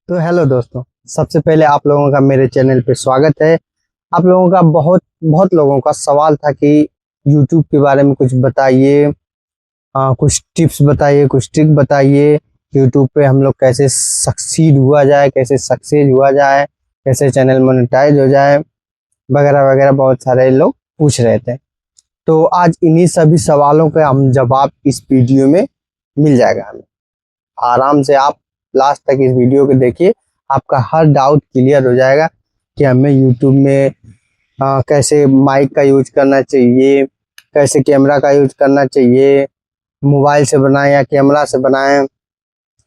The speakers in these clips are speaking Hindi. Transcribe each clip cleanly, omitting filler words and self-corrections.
तो हेलो दोस्तों। सबसे पहले आप लोगों का मेरे चैनल पे स्वागत है। आप लोगों का बहुत बहुत लोगों का सवाल था कि यूट्यूब के बारे में कुछ बताइए, कुछ टिप्स बताइए, कुछ ट्रिक बताइए। यूट्यूब पे हम लोग कैसे सक्सीड हुआ जाए, कैसे सक्सेस हुआ जाए, कैसे चैनल मोनेटाइज हो जाए, वगैरह वगैरह बहुत सारे लोग पूछ रहे थे। तो आज इन्हीं सभी सवालों के हम जवाब इस वीडियो में मिल जाएगा हमें। आराम से आप लास्ट तक इस वीडियो को देखिए, आपका हर डाउट क्लियर हो जाएगा कि हमें यूट्यूब में कैसे माइक का यूज करना चाहिए, कैसे कैमरा का यूज करना चाहिए, मोबाइल से बनाएं या कैमरा से बनाएं,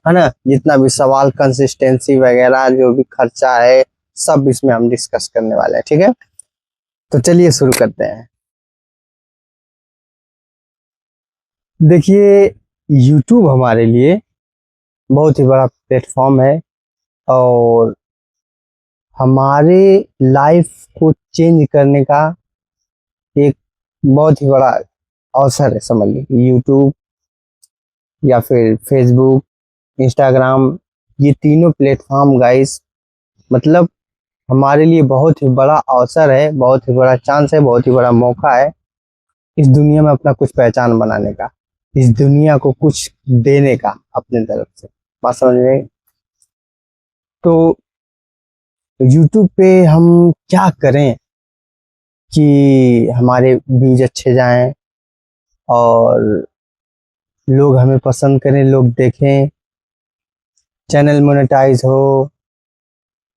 है ना। जितना भी सवाल, कंसिस्टेंसी वगैरह जो भी खर्चा है, सब इसमें हम डिस्कस करने वाले हैं। ठीक है, तो चलिए शुरू करते हैं। देखिए, यूट्यूब हमारे लिए बहुत ही बड़ा प्लेटफॉर्म है और हमारे लाइफ को चेंज करने का एक बहुत ही बड़ा अवसर है, समझ लीजिए। यूट्यूब या फिर फेसबुक, इंस्टाग्राम, ये तीनों प्लेटफॉर्म गाइस, मतलब हमारे लिए बहुत ही बड़ा अवसर है, बहुत ही बड़ा चांस है, बहुत ही बड़ा मौका है इस दुनिया में अपना कुछ पहचान बनाने का, इस दुनिया को कुछ देने का अपने तरफ से। बात समझ में? तो यूट्यूब पे हम क्या करें कि हमारे व्यूज अच्छे जाएं और लोग हमें पसंद करें, लोग देखें, चैनल मोनेटाइज हो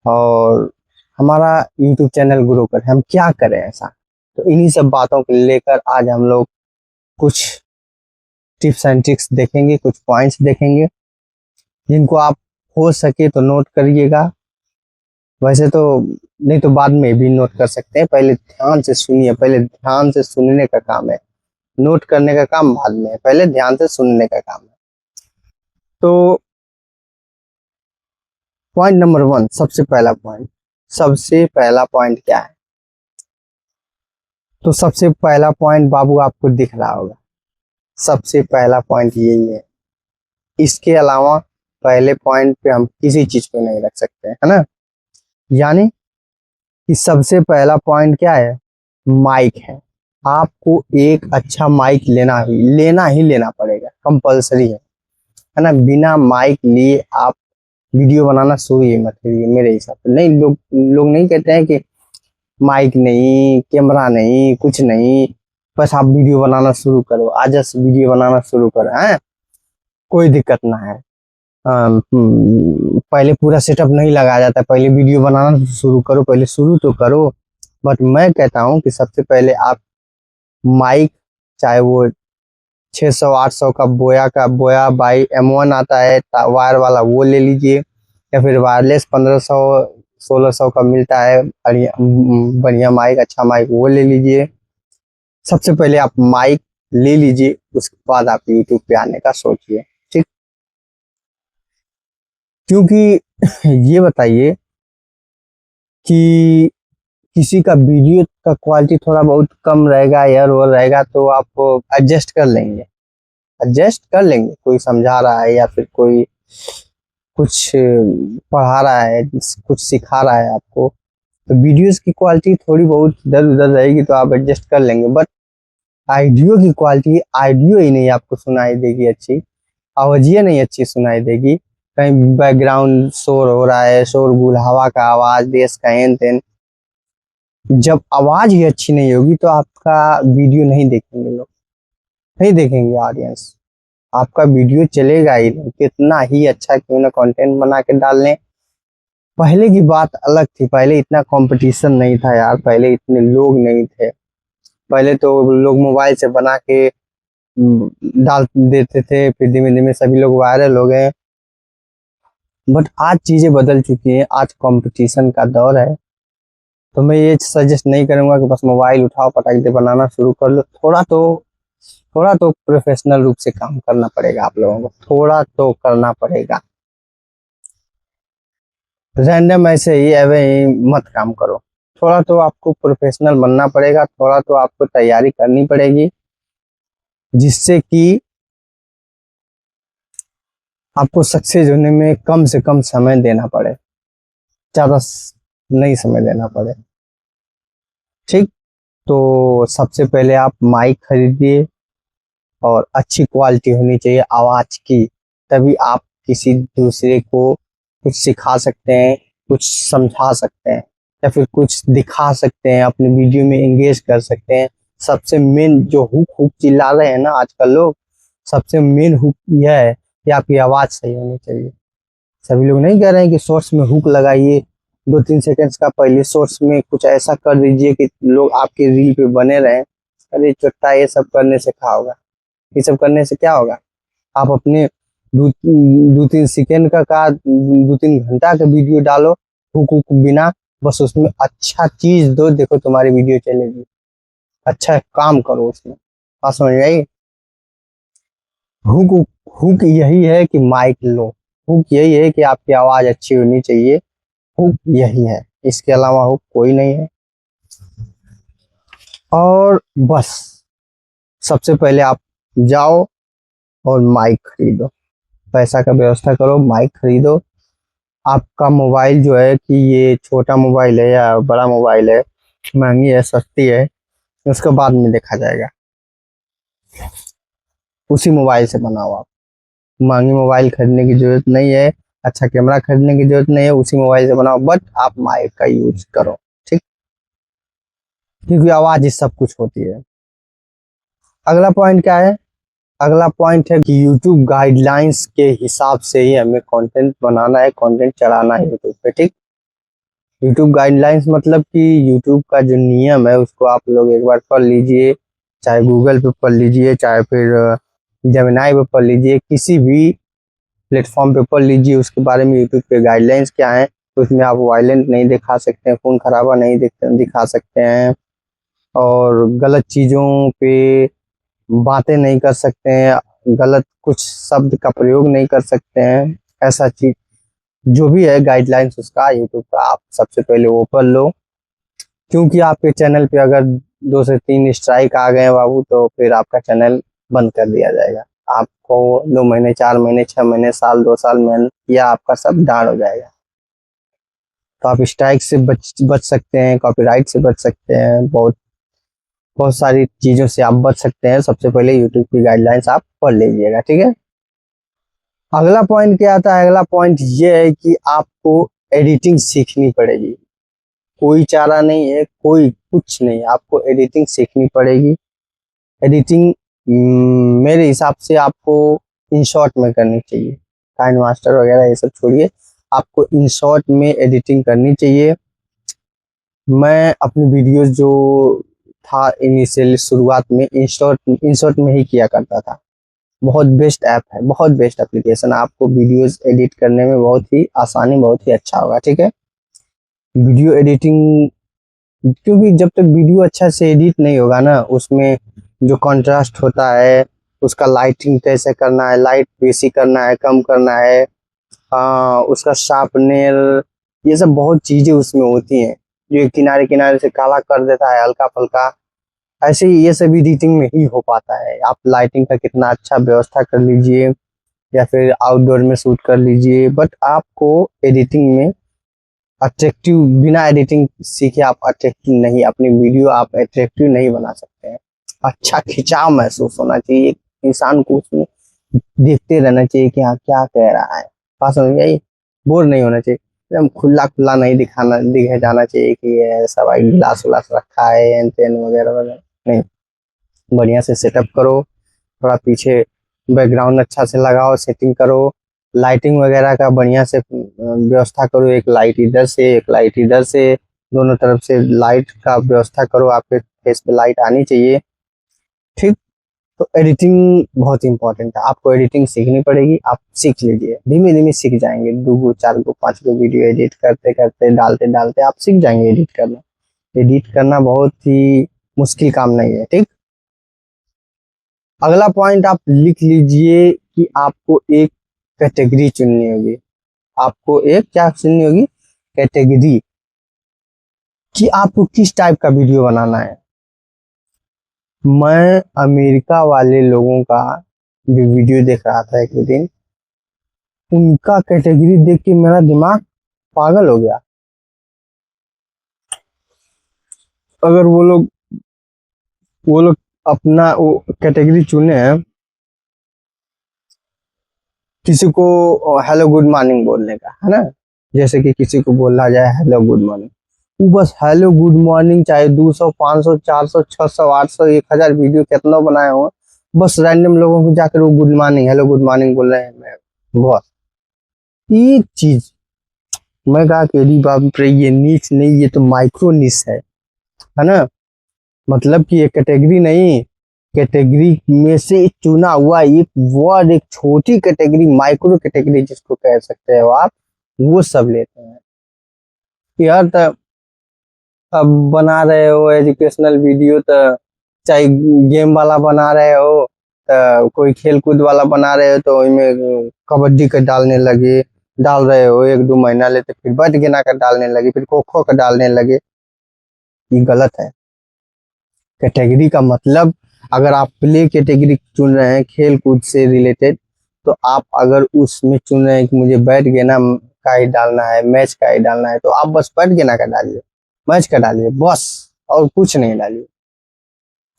और हमारा यूट्यूब चैनल ग्रो करे। हम क्या करें ऐसा? तो इन्हीं सब बातों को लेकर आज हम लोग कुछ टिप्स एंड ट्रिक्स देखेंगे, कुछ पॉइंट्स देखेंगे जिनको आप हो सके तो नोट करिएगा। वैसे तो नहीं तो बाद में भी नोट कर सकते हैं, पहले ध्यान से सुनिए। पहले ध्यान से सुनने का काम है, नोट करने का काम बाद में है, पहले ध्यान से सुनने का काम है। तो पॉइंट नंबर 1, सबसे पहला पॉइंट क्या है? तो सबसे पहला पॉइंट बाबू आपको दिख रहा होगा। सबसे पहला पॉइंट यही है। इसके अलावा पहले पॉइंट पे हम किसी चीज को नहीं रख सकते, है ना। यानी कि सबसे पहला पॉइंट क्या है? माइक है। आपको एक अच्छा माइक लेना पड़ेगा, कंपलसरी है ना। बिना माइक लिए आप वीडियो बनाना शुरू ही मत करिए मेरे हिसाब से। नहीं, लोग लोग नहीं कहते हैं कि माइक नहीं, कैमरा नहीं, कुछ नहीं, बस आप वीडियो बनाना शुरू करो, आज से वीडियो बनाना शुरू करो, है कोई दिक्कत ना है। पहले पूरा सेटअप नहीं लगाया जाता, पहले वीडियो बनाना शुरू करो, पहले शुरू तो करो। बट मैं कहता हूँ कि सबसे पहले आप माइक, चाहे वो 600 800 का बोया बाई M1 आता है वायर वाला, वो ले लीजिए, या फिर वायरलेस 1500 1600 का मिलता है बढ़िया बढ़िया माइक, अच्छा माइक, वो ले लीजिए। सबसे पहले आप माइक ले लीजिए, उसके बाद आप यूट्यूब पे आने का सोचिए। ठीक, क्योंकि ये बताइए कि किसी का वीडियो का क्वालिटी थोड़ा बहुत कम रहेगा, एयर वो रहेगा, तो आप एडजस्ट कर लेंगे। कोई समझा रहा है या फिर कोई कुछ पढ़ा रहा है, कुछ सिखा रहा है आपको, तो वीडियोस की क्वालिटी थोड़ी बहुत इधर उधर रहेगी तो आप एडजस्ट कर लेंगे। बट ऑडियो की क्वालिटी, ऑडियो ही नहीं आपको सुनाई देगी अच्छी, आवाज़ नहीं अच्छी सुनाई देगी। कहीं बैकग्राउंड शोर हो रहा है, शोरगुल, हवा का आवाज, देश का हेन तेन, जब आवाज ही अच्छी नहीं होगी तो आपका वीडियो नहीं देखेंगे लोग, नहीं देखेंगे ऑडियंस। आपका वीडियो चलेगा ही नहीं, कितना ही अच्छा क्यों ना कंटेंट बना के डाल लें। पहले की बात अलग थी, पहले इतना कंपटीशन नहीं था यार, पहले इतने लोग नहीं थे। पहले तो लोग मोबाइल से बना के डाल देते थे, फिर धीमे धीमे सभी लोग वायरल हो गए। बट आज चीजें बदल चुकी हैं, आज कंपटीशन का दौर है। तो मैं ये सजेस्ट नहीं करूंगा कि बस मोबाइल उठाओ पटाख से बनाना शुरू कर लो। थोड़ा तो प्रोफेशनल रूप से काम करना पड़ेगा आप लोगों को, थोड़ा तो करना पड़ेगा। रैंडम ऐसे ही एवे ही मत काम करो, थोड़ा तो आपको प्रोफेशनल बनना पड़ेगा, थोड़ा तो आपको तैयारी करनी पड़ेगी, जिससे कि आपको सक्सेस होने में कम से कम समय देना पड़े, ज़्यादा नहीं समय देना पड़े। ठीक, तो सबसे पहले आप माइक खरीदिए और अच्छी क्वालिटी होनी चाहिए आवाज़ की, तभी आप किसी दूसरे को कुछ सिखा सकते हैं, कुछ समझा सकते हैं, या फिर कुछ दिखा सकते हैं, अपने वीडियो में एंगेज कर सकते हैं। सबसे मेन जो हुक हुक चिल्ला रहे हैं ना आजकल लोग, सबसे मेन हुक यह है कि आपकी आवाज़ सही होनी चाहिए। सभी लोग नहीं कह रहे हैं कि शॉर्ट्स में हुक लगाइए, 2-3 सेकंड्स का पहले शॉर्ट्स में कुछ ऐसा कर दीजिए कि लोग आपके रील पे बने रहें। अरे चुट्टा, ये सब करने से क्या होगा? ये सब करने से क्या होगा? आप अपने 2-3 सेकंड का 2-3 घंटा का वीडियो डालो, हुक हुक बिना, बस उसमें अच्छा चीज दो, देखो तुम्हारी वीडियो चलेगी। अच्छा काम करो उसमें। बात समझ में आई? हुक हुक यही है कि माइक लो, हुक यही है कि आपकी आवाज अच्छी होनी चाहिए, हुक यही है, इसके अलावा हुक कोई नहीं है। और बस सबसे पहले आप जाओ और माइक खरीदो, पैसा का व्यवस्था करो, माइक खरीदो। आपका मोबाइल जो है कि ये छोटा मोबाइल है या बड़ा मोबाइल है, महंगी है सस्ती है, उसके बाद में देखा जाएगा। उसी मोबाइल से बनाओ आप। महंगी मोबाइल खरीदने की जरूरत नहीं है, अच्छा कैमरा खरीदने की जरूरत नहीं है, उसी मोबाइल से बनाओ, बट आप माइक का यूज करो। ठीक, क्योंकि आवाज ही सब कुछ होती है। अगला पॉइंट क्या है? अगला पॉइंट है कि यूट्यूब गाइडलाइंस के हिसाब से ही हमें कंटेंट बनाना है, कंटेंट चढ़ाना है यूट्यूब पे। ठीक, यूट्यूब गाइडलाइंस मतलब कि यूट्यूब का जो नियम है उसको आप लोग एक बार पढ़ लीजिए, चाहे गूगल पे पढ़ लीजिए, चाहे फिर जेमिनाई पे पढ़ लीजिए, किसी भी प्लेटफॉर्म पे पढ़ लीजिए उसके बारे में, यूट्यूब के गाइडलाइंस क्या है। उसमें आप वायलेंट नहीं दिखा सकते हैं, खून खराबा नहीं दिखा सकते हैं, और गलत चीज़ों पे बातें नहीं कर सकते हैं, गलत कुछ शब्द का प्रयोग नहीं कर सकते हैं। ऐसा चीज जो भी है गाइडलाइंस उसका यूट्यूब का, आप सबसे पहले वो पढ़ लो। क्योंकि आपके चैनल पे अगर 2 से 3 स्ट्राइक आ गए बाबू, तो फिर आपका चैनल बंद कर दिया जाएगा। आपको 2 महीने, 4 महीने, 6 महीने, साल, 2 साल मेहनत किया, आपका सब डाउन हो जाएगा। तो आप स्ट्राइक से बच सकते हैं, कॉपीराइट से बच सकते हैं, बहुत बहुत सारी चीज़ों से आप बच सकते हैं। सबसे पहले यूट्यूब की गाइडलाइंस आप पढ़ लीजिएगा। ठीक है, अगला पॉइंट क्या आता है? अगला पॉइंट ये है कि आपको एडिटिंग सीखनी पड़ेगी। कोई चारा नहीं है, कोई कुछ नहीं, आपको एडिटिंग सीखनी पड़ेगी। एडिटिंग मेरे हिसाब से आपको इन शॉर्ट में करनी चाहिए, काइन मास्टर वगैरह ये सब छोड़िए, आपको इन शॉर्ट में एडिटिंग करनी चाहिए। मैं अपनी वीडियोस जो था इनिशियली शुरुआत में इन शॉर्ट में ही किया करता था। बहुत बेस्ट ऐप है, बहुत बेस्ट एप्लीकेशन, आपको वीडियोस एडिट करने में बहुत ही आसानी, बहुत ही अच्छा होगा। ठीक है, वीडियो एडिटिंग, क्योंकि जब तक वीडियो अच्छा से एडिट नहीं होगा ना, उसमें जो कंट्रास्ट होता है, उसका लाइटिंग कैसे करना है, लाइट बेसी करना है, कम करना है, उसका शार्पनर, ये सब बहुत चीज़ें उसमें होती हैं जो किनारे किनारे से काला कर देता है हल्का फुल्का। ऐसे ही ये सब एडिटिंग में ही हो पाता है। आप लाइटिंग का कितना अच्छा व्यवस्था कर लीजिए, या फिर आउटडोर में शूट कर लीजिए, बट आपको एडिटिंग में अट्रैक्टिव, बिना एडिटिंग सीखे आप अट्रैक्टिव नहीं, अपनी वीडियो आप अट्रैक्टिव नहीं बना सकते हैं। अच्छा खिंचाव महसूस होना चाहिए, इंसान को उसमें देखते रहना चाहिए कि हाँ क्या कह रहा है। बात समझ गई? बोर नहीं होना चाहिए, एकदम खुला खुला नहीं दिखे जाना चाहिए कि ये ऐसा भाई गिलास उलास रखा है एन तेन वगैरह वगैरह, नहीं। बढ़िया से सेटअप करो, थोड़ा पीछे बैकग्राउंड अच्छा से लगाओ, सेटिंग करो, लाइटिंग वगैरह का बढ़िया से व्यवस्था करो, एक लाइट इधर से, एक लाइट इधर से, दोनों तरफ से लाइट का व्यवस्था करो, आपके फेस पे लाइट आनी चाहिए। ठीक, तो एडिटिंग बहुत इंपॉर्टेंट है, आपको एडिटिंग सीखनी पड़ेगी। आप सीख लीजिए, धीमे धीमे सीख जाएंगे, 2 गो 4 गो 5 गो वीडियो एडिट करते करते, डालते डालते आप सीख जाएंगे एडिट करना। एडिट करना बहुत ही मुश्किल काम नहीं है। ठीक, अगला पॉइंट आप लिख लीजिए कि आपको एक कैटेगरी चुननी होगी। आपको एक क्या चुननी होगी? कैटेगरी, कि आपको किस टाइप का वीडियो बनाना है। मैं अमेरिका वाले लोगों का भी वीडियो देख रहा था एक दिन, उनका कैटेगरी देख के मेरा दिमाग पागल हो गया। अगर वो लोग अपना वो कैटेगरी चुने हैं, किसी को हेलो गुड मॉर्निंग बोलने का है ना, जैसे कि किसी को बोला जाए हेलो गुड मॉर्निंग, वो बस हेलो गुड मॉर्निंग चाहे 200 500 400 600 800 1000 वीडियो कितना बनाए हो, बस रैंडम लोगों को जाकर वो good morning hello good morning बोल रहे हैं। मैं बस एक चीज मैं कहा कि अरे बाप रे, ये नीच नहीं, ये तो माइक्रो निश है ना। मतलब कि ये कैटेगरी नहीं, कैटेगरी में से चुना हुआ एक वर्ड, एक छोटी कैटेगरी, माइक्रो कैटेगरी जिसको कह सकते हो आप, वो सब लेते हैं यार। तो अब बना रहे हो एजुकेशनल वीडियो, तो चाहे गेम वाला बना रहे हो, तो कोई खेल कूद वाला बना रहे हो, तो इसमें कबड्डी का डालने लगे, डाल रहे हो 1-2 महीना लेते, फिर बैट गेना का डालने लगे, फिर खो खो का डालने लगे। ये गलत है। कैटेगरी का मतलब, अगर आप प्ले कैटेगरी चुन रहे हैं खेल कूद से रिलेटेड, तो आप अगर उसमें चुन रहे हैं कि मुझे बैट गेना का ही डालना है, मैच का ही डालना है, तो आप बस बैट गेना का डालिए, मैच का डालिए बस, और कुछ नहीं डालिए।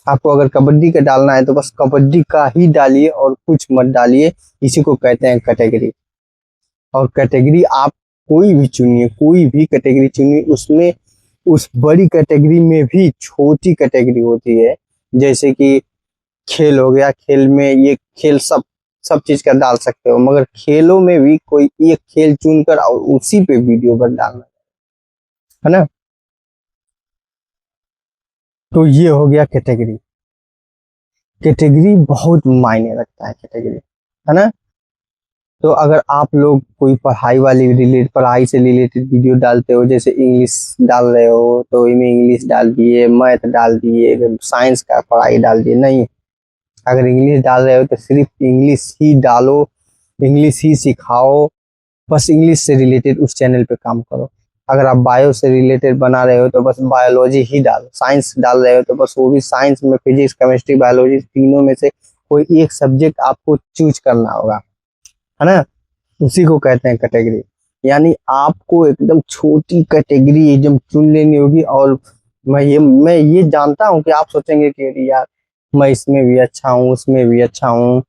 आपको अगर कबड्डी का डालना है तो बस कबड्डी का ही डालिए और कुछ मत डालिए। इसी को कहते हैं कैटेगरी। और कैटेगरी आप कोई भी चुनिए, कोई भी कैटेगरी चुनिए, उसमें उस बड़ी कैटेगरी में भी छोटी कैटेगरी होती है। जैसे कि खेल हो गया, खेल में ये खेल सब सब चीज का डाल सकते हो, मगर खेलों में भी कोई एक खेल चुनकर और उसी पे वीडियो बन डालना है ना। तो ये हो गया कैटेगरी। कैटेगरी बहुत मायने रखता है कैटेगरी, है ना। तो अगर आप लोग कोई पढ़ाई से रिलेटेड वीडियो डालते हो, जैसे इंग्लिश डाल रहे हो, तो इनमें इंग्लिश डाल दिए, मैथ डाल दिए, साइंस का पढ़ाई डाल दिए, नहीं। अगर इंग्लिश डाल रहे हो तो सिर्फ इंग्लिश ही डालो, इंग्लिश ही सिखाओ, बस इंग्लिश से रिलेटेड उस चैनल पे काम करो। अगर आप बायो से रिलेटेड बना रहे हो तो बस बायोलॉजी ही डालो, साइंस डाल रहे हो तो बस वो भी साइंस में फिजिक्स केमिस्ट्री बायोलॉजी तीनों में से कोई एक सब्जेक्ट आपको चूज करना होगा, है ना। उसी को कहते हैं कैटेगरी। यानी आपको एकदम छोटी कैटेगरी एकदम चुन लेनी होगी। और मैं ये जानता हूँ कि आप सोचेंगे कि अरे यार, मैं इसमें भी अच्छा हूँ, उसमें भी अच्छा हूँ,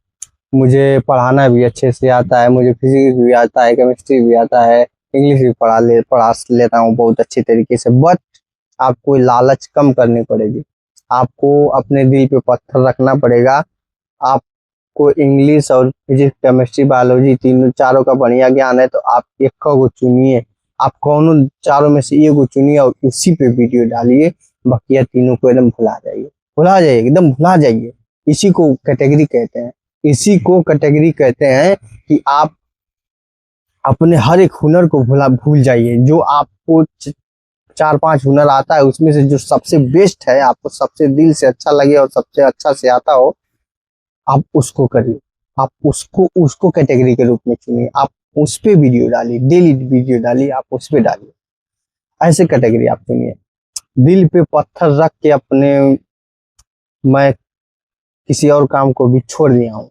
मुझे पढ़ाना भी अच्छे से आता है, मुझे फिजिक्स भी आता है, केमिस्ट्री भी आता है, इंग्लिश भी पढ़ा लेता हूँ बहुत अच्छी तरीके से। बट आपको लालच कम करनी पड़ेगी, आपको अपने दिल पे पत्थर रखना पड़ेगा। आपको इंग्लिश और फिजिक्स केमिस्ट्री बायोलॉजी तीनों चारों का बढ़िया ज्ञान है, तो आप एक को चुनिए, आप कौन चारों में से एक को चुनिए और उसी पे वीडियो डालिए। बाकी तीनों को एकदम भुला जाइए, भुला जाइए, एकदम भुला जाइए। इसी को कैटेगरी कहते हैं। इसी को कैटेगरी कहते हैं कि आप अपने हर एक हुनर को भूल जाइए। जो आपको 4-5 हुनर आता है, उसमें से जो सबसे बेस्ट है, आपको सबसे दिल से अच्छा लगे और सबसे अच्छा से आता हो, आप उसको करिए। आप उसको उसको कैटेगरी के रूप में चुनिए, आप उस पे वीडियो डालिए, डेली वीडियो डालिए, आप उस पे डालिए। ऐसे कैटेगरी आप चुनिए। दिल पे पत्थर रख के अपने मैं किसी और काम को भी छोड़ दिया हूँ।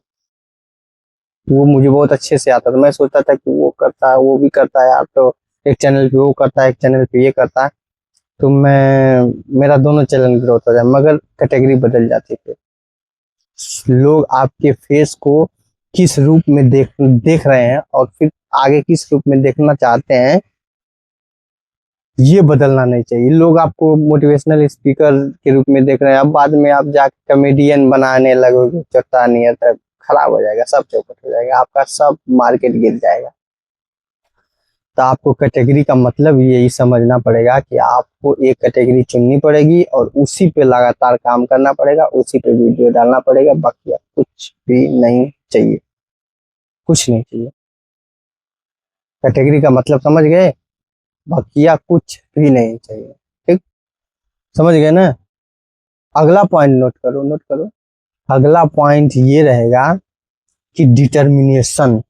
वो मुझे बहुत अच्छे से आता था, मैं सोचता था कि वो करता है, वो भी करता है यार, तो एक चैनल पे वो करता है, एक चैनल पे ये करता है, तो मेरा दोनों चैनल ग्रोथ हो जाए। मगर कैटेगरी बदल जाती थी। लोग आपके फेस को किस रूप में देख रहे हैं और फिर आगे किस रूप में देखना चाहते हैं, ये बदलना नहीं चाहिए। लोग आपको मोटिवेशनल स्पीकर के रूप में देख रहे हैं, अब बाद में आप जाके कॉमेडियन बनाने लगोगे, चट्टानी है, तब खराब हो जाएगा, सब चौपट हो जाएगा, आपका सब मार्केट गिर जाएगा। तो आपको कैटेगरी का मतलब यही समझना पड़ेगा कि आपको एक कैटेगरी चुननी पड़ेगी और उसी पे लगातार काम करना पड़ेगा, उसी पे वीडियो डालना पड़ेगा। बाकी कुछ भी नहीं चाहिए, कुछ नहीं चाहिए। कैटेगरी का मतलब समझ गए? बाकी कुछ भी नहीं चाहिए। ठीक, समझ गए ना। अगला पॉइंट नोट करो, नोट करो। अगला पॉइंट ये रहेगा कि डिटर्मिनेशन।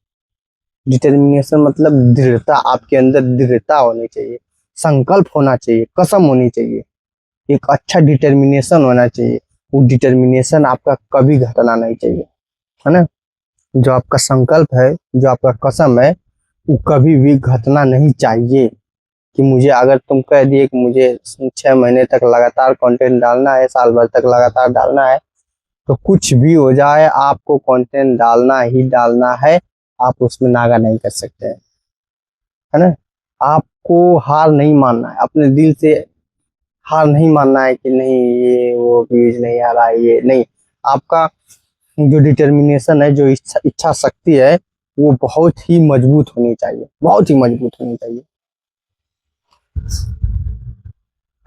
डिटर्मिनेशन मतलब दृढ़ता, आपके अंदर दृढ़ता होनी चाहिए, संकल्प होना चाहिए, कसम होनी चाहिए, एक अच्छा डिटर्मिनेशन होना चाहिए। वो डिटर्मिनेशन आपका कभी घटना नहीं चाहिए, है ना। जो आपका संकल्प है, जो आपका कसम है, वो कभी भी घटना नहीं चाहिए। कि मुझे अगर तुम कह दिए कि मुझे 6 महीने तक लगातार कंटेंट डालना है, साल भर तक लगातार डालना है, तो कुछ भी हो जाए आपको कंटेंट डालना ही डालना है। आप उसमें नागा नहीं कर सकते हैं, है ना। आपको हार नहीं मानना है, अपने दिल से हार नहीं मानना है कि नहीं ये वो व्यूज नहीं आ रहा है, ये नहीं। आपका जो डिटर्मिनेशन है, जो इच्छा इच्छा शक्ति है, वो बहुत ही मजबूत होनी चाहिए, बहुत ही मजबूत होनी चाहिए,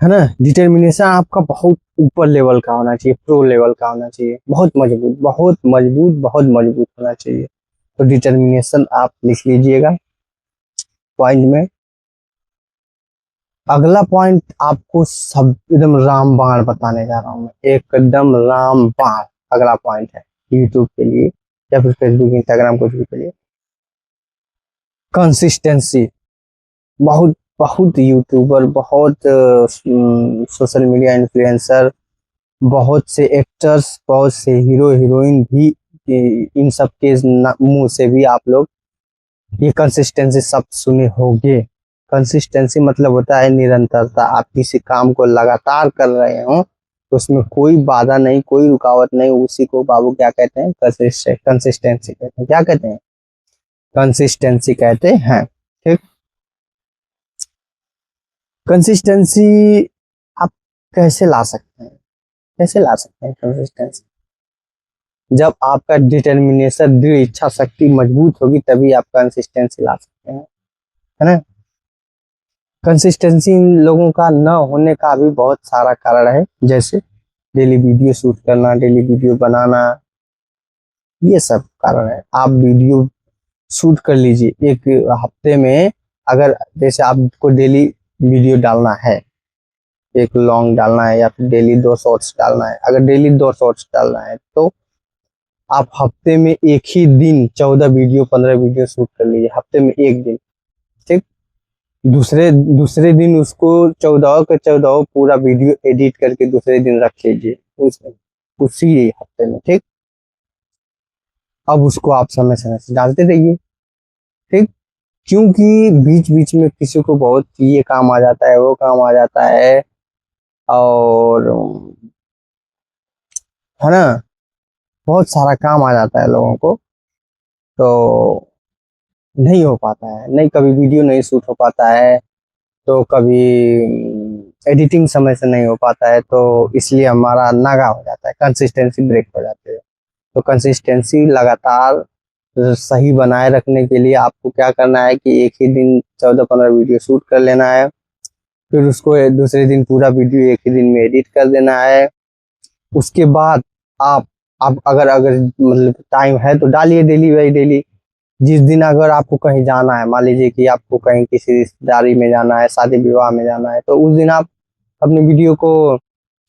है ना। डिटर्मिनेशन आपका बहुत ऊपर लेवल का होना चाहिए, प्रो लेवल का होना चाहिए, बहुत मजबूत, बहुत मजबूत, बहुत मजबूत होना चाहिए। तो डिटर्मिनेशन आप लिख लीजिएगा पॉइंट में। अगला पॉइंट आपको सब एकदम रामबाण बताने जा रहा हूँ मैं, एकदम रामबाण। अगला पॉइंट है यूट्यूब के लिए या फिर फेसबुक, इंस्टाग्राम, कुछ भी के लिए, कंसिस्टेंसी। बहुत बहुत यूट्यूबर, बहुत सोशल मीडिया इन्फ्लुएंसर, बहुत से एक्टर्स, बहुत से हीरो हीरोइन भी, इन सब के मुंह से भी आप लोग ये कंसिस्टेंसी सब सुने होंगे। कंसिस्टेंसी मतलब होता है निरंतरता। आप किसी काम को लगातार कर रहे हो तो उसमें कोई बाधा नहीं, कोई रुकावट नहीं, उसी को बाबू क्या कहते हैं? कंसिस्टेंसी कहते हैं। क्या कहते हैं? कंसिस्टेंसी कहते हैं। ठीक। कंसिस्टेंसी आप कैसे ला सकते हैं? कैसे ला सकते हैं कंसिस्टेंसी? जब आपका डिटर्मिनेशन, दृढ़ इच्छा शक्ति मजबूत होगी, तभी आप कंसिस्टेंसी ला सकते हैं, है ना। कंसिस्टेंसी इन लोगों का न होने का भी बहुत सारा कारण है, जैसे डेली वीडियो शूट करना, डेली वीडियो बनाना, ये सब कारण है। आप वीडियो शूट कर लीजिए एक हफ्ते में। अगर जैसे आपको डेली वीडियो डालना है, एक लॉन्ग डालना है या फिर डेली 2 शॉर्ट्स डालना है, अगर डेली 2 शॉर्ट्स डालना है तो आप हफ्ते में एक ही दिन 14 वीडियो, 15 वीडियो शूट कर लीजिए, हफ्ते में एक दिन। ठीक। दूसरे दूसरे दिन उसको 14 के 14 पूरा वीडियो एडिट करके दूसरे दिन रख लीजिए उसी हफ्ते में। ठीक। अब उसको आप समय समय से डालते रहिए। ठीक। क्योंकि बीच बीच में किसी को बहुत ये काम आ जाता है, वो काम आ जाता है, और है ना, बहुत सारा काम आ जाता है लोगों को, तो नहीं हो पाता है, नहीं कभी वीडियो नहीं शूट हो पाता है, तो कभी एडिटिंग समय से नहीं हो पाता है, तो इसलिए हमारा नागा हो जाता है, कंसिस्टेंसी ब्रेक हो जाती है। तो कंसिस्टेंसी लगातार सही बनाए रखने के लिए आपको क्या करना है कि एक ही दिन 14-15 वीडियो शूट कर लेना है, फिर उसको दूसरे दिन पूरा वीडियो एक ही दिन में एडिट कर देना है। उसके बाद आप अगर अगर मतलब टाइम है तो डालिए डेली बाई डेली। जिस दिन अगर आपको कहीं जाना है, मान लीजिए कि आपको कहीं किसी रिश्तेदारी में जाना है, शादी विवाह में जाना है, तो उस दिन आप अपने वीडियो को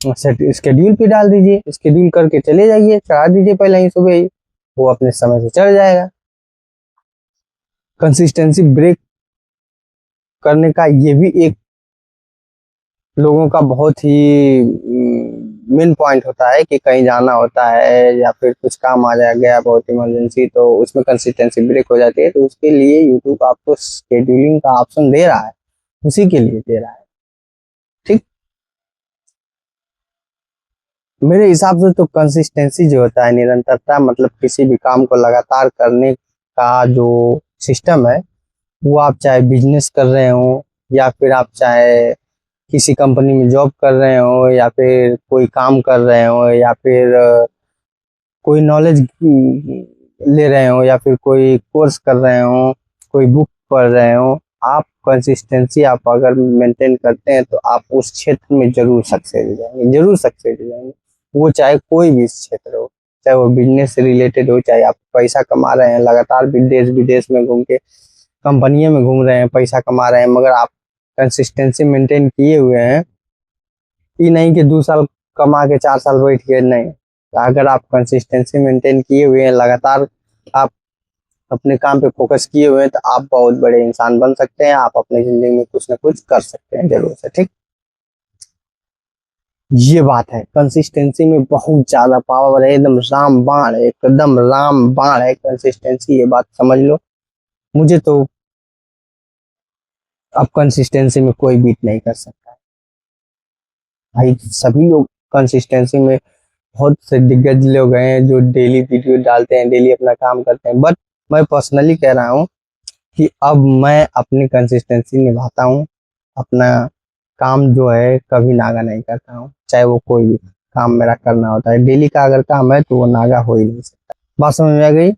स्केड्यूल पे डाल दीजिए, स्केड्यूल करके चले जाइए, चढ़ा दीजिए पहले ही सुबह ही, वो अपने समय से चढ़ जाएगा। कंसिस्टेंसी ब्रेक करने का ये भी एक लोगों का बहुत ही मेन पॉइंट होता है कि कहीं जाना होता है या फिर कुछ काम आ जा गया बहुत इमरजेंसी, तो उसमें कंसिस्टेंसी ब्रेक हो जाती है। तो उसके लिए यूट्यूब आपको शेड्यूलिंग का ऑप्शन दे रहा है, उसी के लिए दे रहा है। ठीक। मेरे हिसाब से तो कंसिस्टेंसी जो होता है, निरंतरता, मतलब किसी भी काम को लगातार करने का जो सिस्टम है, वो आप चाहे बिजनेस कर रहे हो, या फिर आप चाहे किसी कंपनी में जॉब कर रहे हो, या फिर कोई काम कर रहे हो, या फिर कोई नॉलेज ले रहे हो, या फिर कोई कोर्स कर रहे हो, कोई बुक पढ़ रहे हो, आप कंसिस्टेंसी आप अगर मेंटेन करते हैं तो आप उस क्षेत्र में जरूर सक्सेस हो जाएंगे, जरूर सक्सेस हो जाएंगे। वो चाहे कोई भी क्षेत्र हो, चाहे वो बिजनेस से रिलेटेड हो, चाहे आप पैसा कमा रहे हैं लगातार विदेश विदेश में घूम के, कंपनियों में घूम रहे हैं, पैसा कमा रहे हैं, मगर आप कंसिस्टेंसी मेंटेन किए हुए हैं, ये नहीं कि 2 साल कमा के 4 साल बैठ गए, नहीं। अगर आप कंसिस्टेंसी मेंटेन किए हुए हैं, लगातार आप अपने काम पे फोकस किए हुए हैं, तो आप बहुत बड़े इंसान बन सकते हैं, आप अपनी जिंदगी में कुछ ना कुछ कर सकते हैं जरूर से। ठीक। ये बात है, कंसिस्टेंसी में बहुत ज्यादा पावर है, एकदम रामबाण है, एकदम रामबाण है कंसिस्टेंसी, ये बात समझ लो। मुझे तो अब कंसिस्टेंसी में कोई बीट नहीं कर सकता है भाई। सभी लोग कंसिस्टेंसी में, बहुत से दिग्गज लोग हैं जो डेली वीडियो डालते हैं, डेली अपना काम करते हैं, बट मैं पर्सनली कह रहा हूँ कि अब मैं अपनी कंसिस्टेंसी निभाता हूँ। अपना काम जो है कभी नागा नहीं करता हूँ, चाहे वो कोई भी काम मेरा करना होता है, डेली का अगर काम है तो वो नागा हो ही नहीं सकता। बात समझ में आ गई?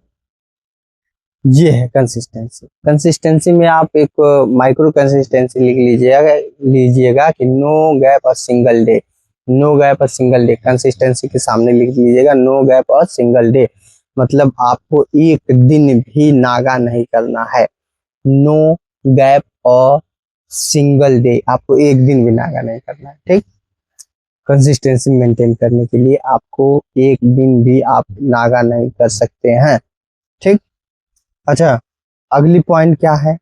ये है कंसिस्टेंसी। कंसिस्टेंसी में आप एक माइक्रो कंसिस्टेंसी लिख लीजिएगा, कि no gap a single day. No gap a single day consistency के सामने लिख लीजिएगा, no gap a single day, मतलब आपको एक दिन भी नागा नहीं करना है। No gap a single day, आपको एक दिन भी नागा नहीं करना है, ठीक। कंसिस्टेंसी मेंटेन करने के लिए आपको एक दिन भी आप नागा नहीं कर सकते हैं, ठीक। अच्छा, अगली पॉइंट क्या है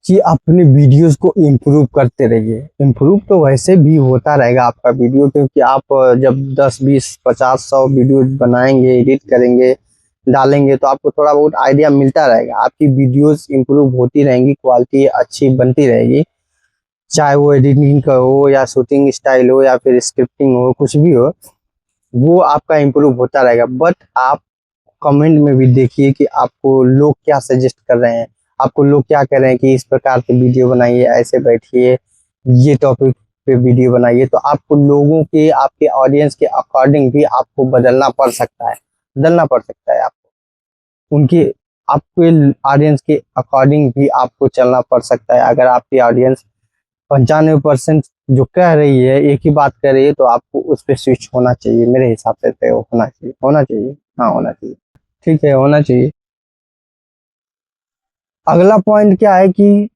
कि अपने वीडियोस को इम्प्रूव करते रहिए। इम्प्रूव तो वैसे भी होता रहेगा आपका वीडियो, क्योंकि आप जब 10 20 50 100 वीडियो बनाएंगे, एडिट करेंगे, डालेंगे, तो आपको थोड़ा बहुत आइडिया मिलता रहेगा, आपकी वीडियोस इम्प्रूव होती रहेंगी, क्वालिटी अच्छी बनती रहेगी, चाहे वो एडिटिंग का हो या शूटिंग स्टाइल हो या फिर स्क्रिप्टिंग हो, कुछ भी हो, वो आपका इम्प्रूव होता रहेगा। बट आप कमेंट में भी देखिए कि आपको लोग क्या सजेस्ट कर रहे हैं, आपको लोग क्या कह रहे हैं कि इस प्रकार की वीडियो बनाइए, ऐसे बैठिए, ये टॉपिक पे वीडियो बनाइए, तो आपको लोगों के, आपके ऑडियंस के अकॉर्डिंग भी आपको बदलना पड़ सकता है, बदलना पड़ सकता है आपको, उनके, आपके ऑडियंस के अकॉर्डिंग भी आपको चलना पड़ सकता है। अगर आपकी ऑडियंस 95% जो कह रही है, एक ही बात कर रही है, तो आपको उस पर स्विच होना चाहिए, मेरे हिसाब से तो होना चाहिए, होना चाहिए, हाँ होना चाहिए, ठीक है, होना चाहिए। अगला पॉइंट क्या है कि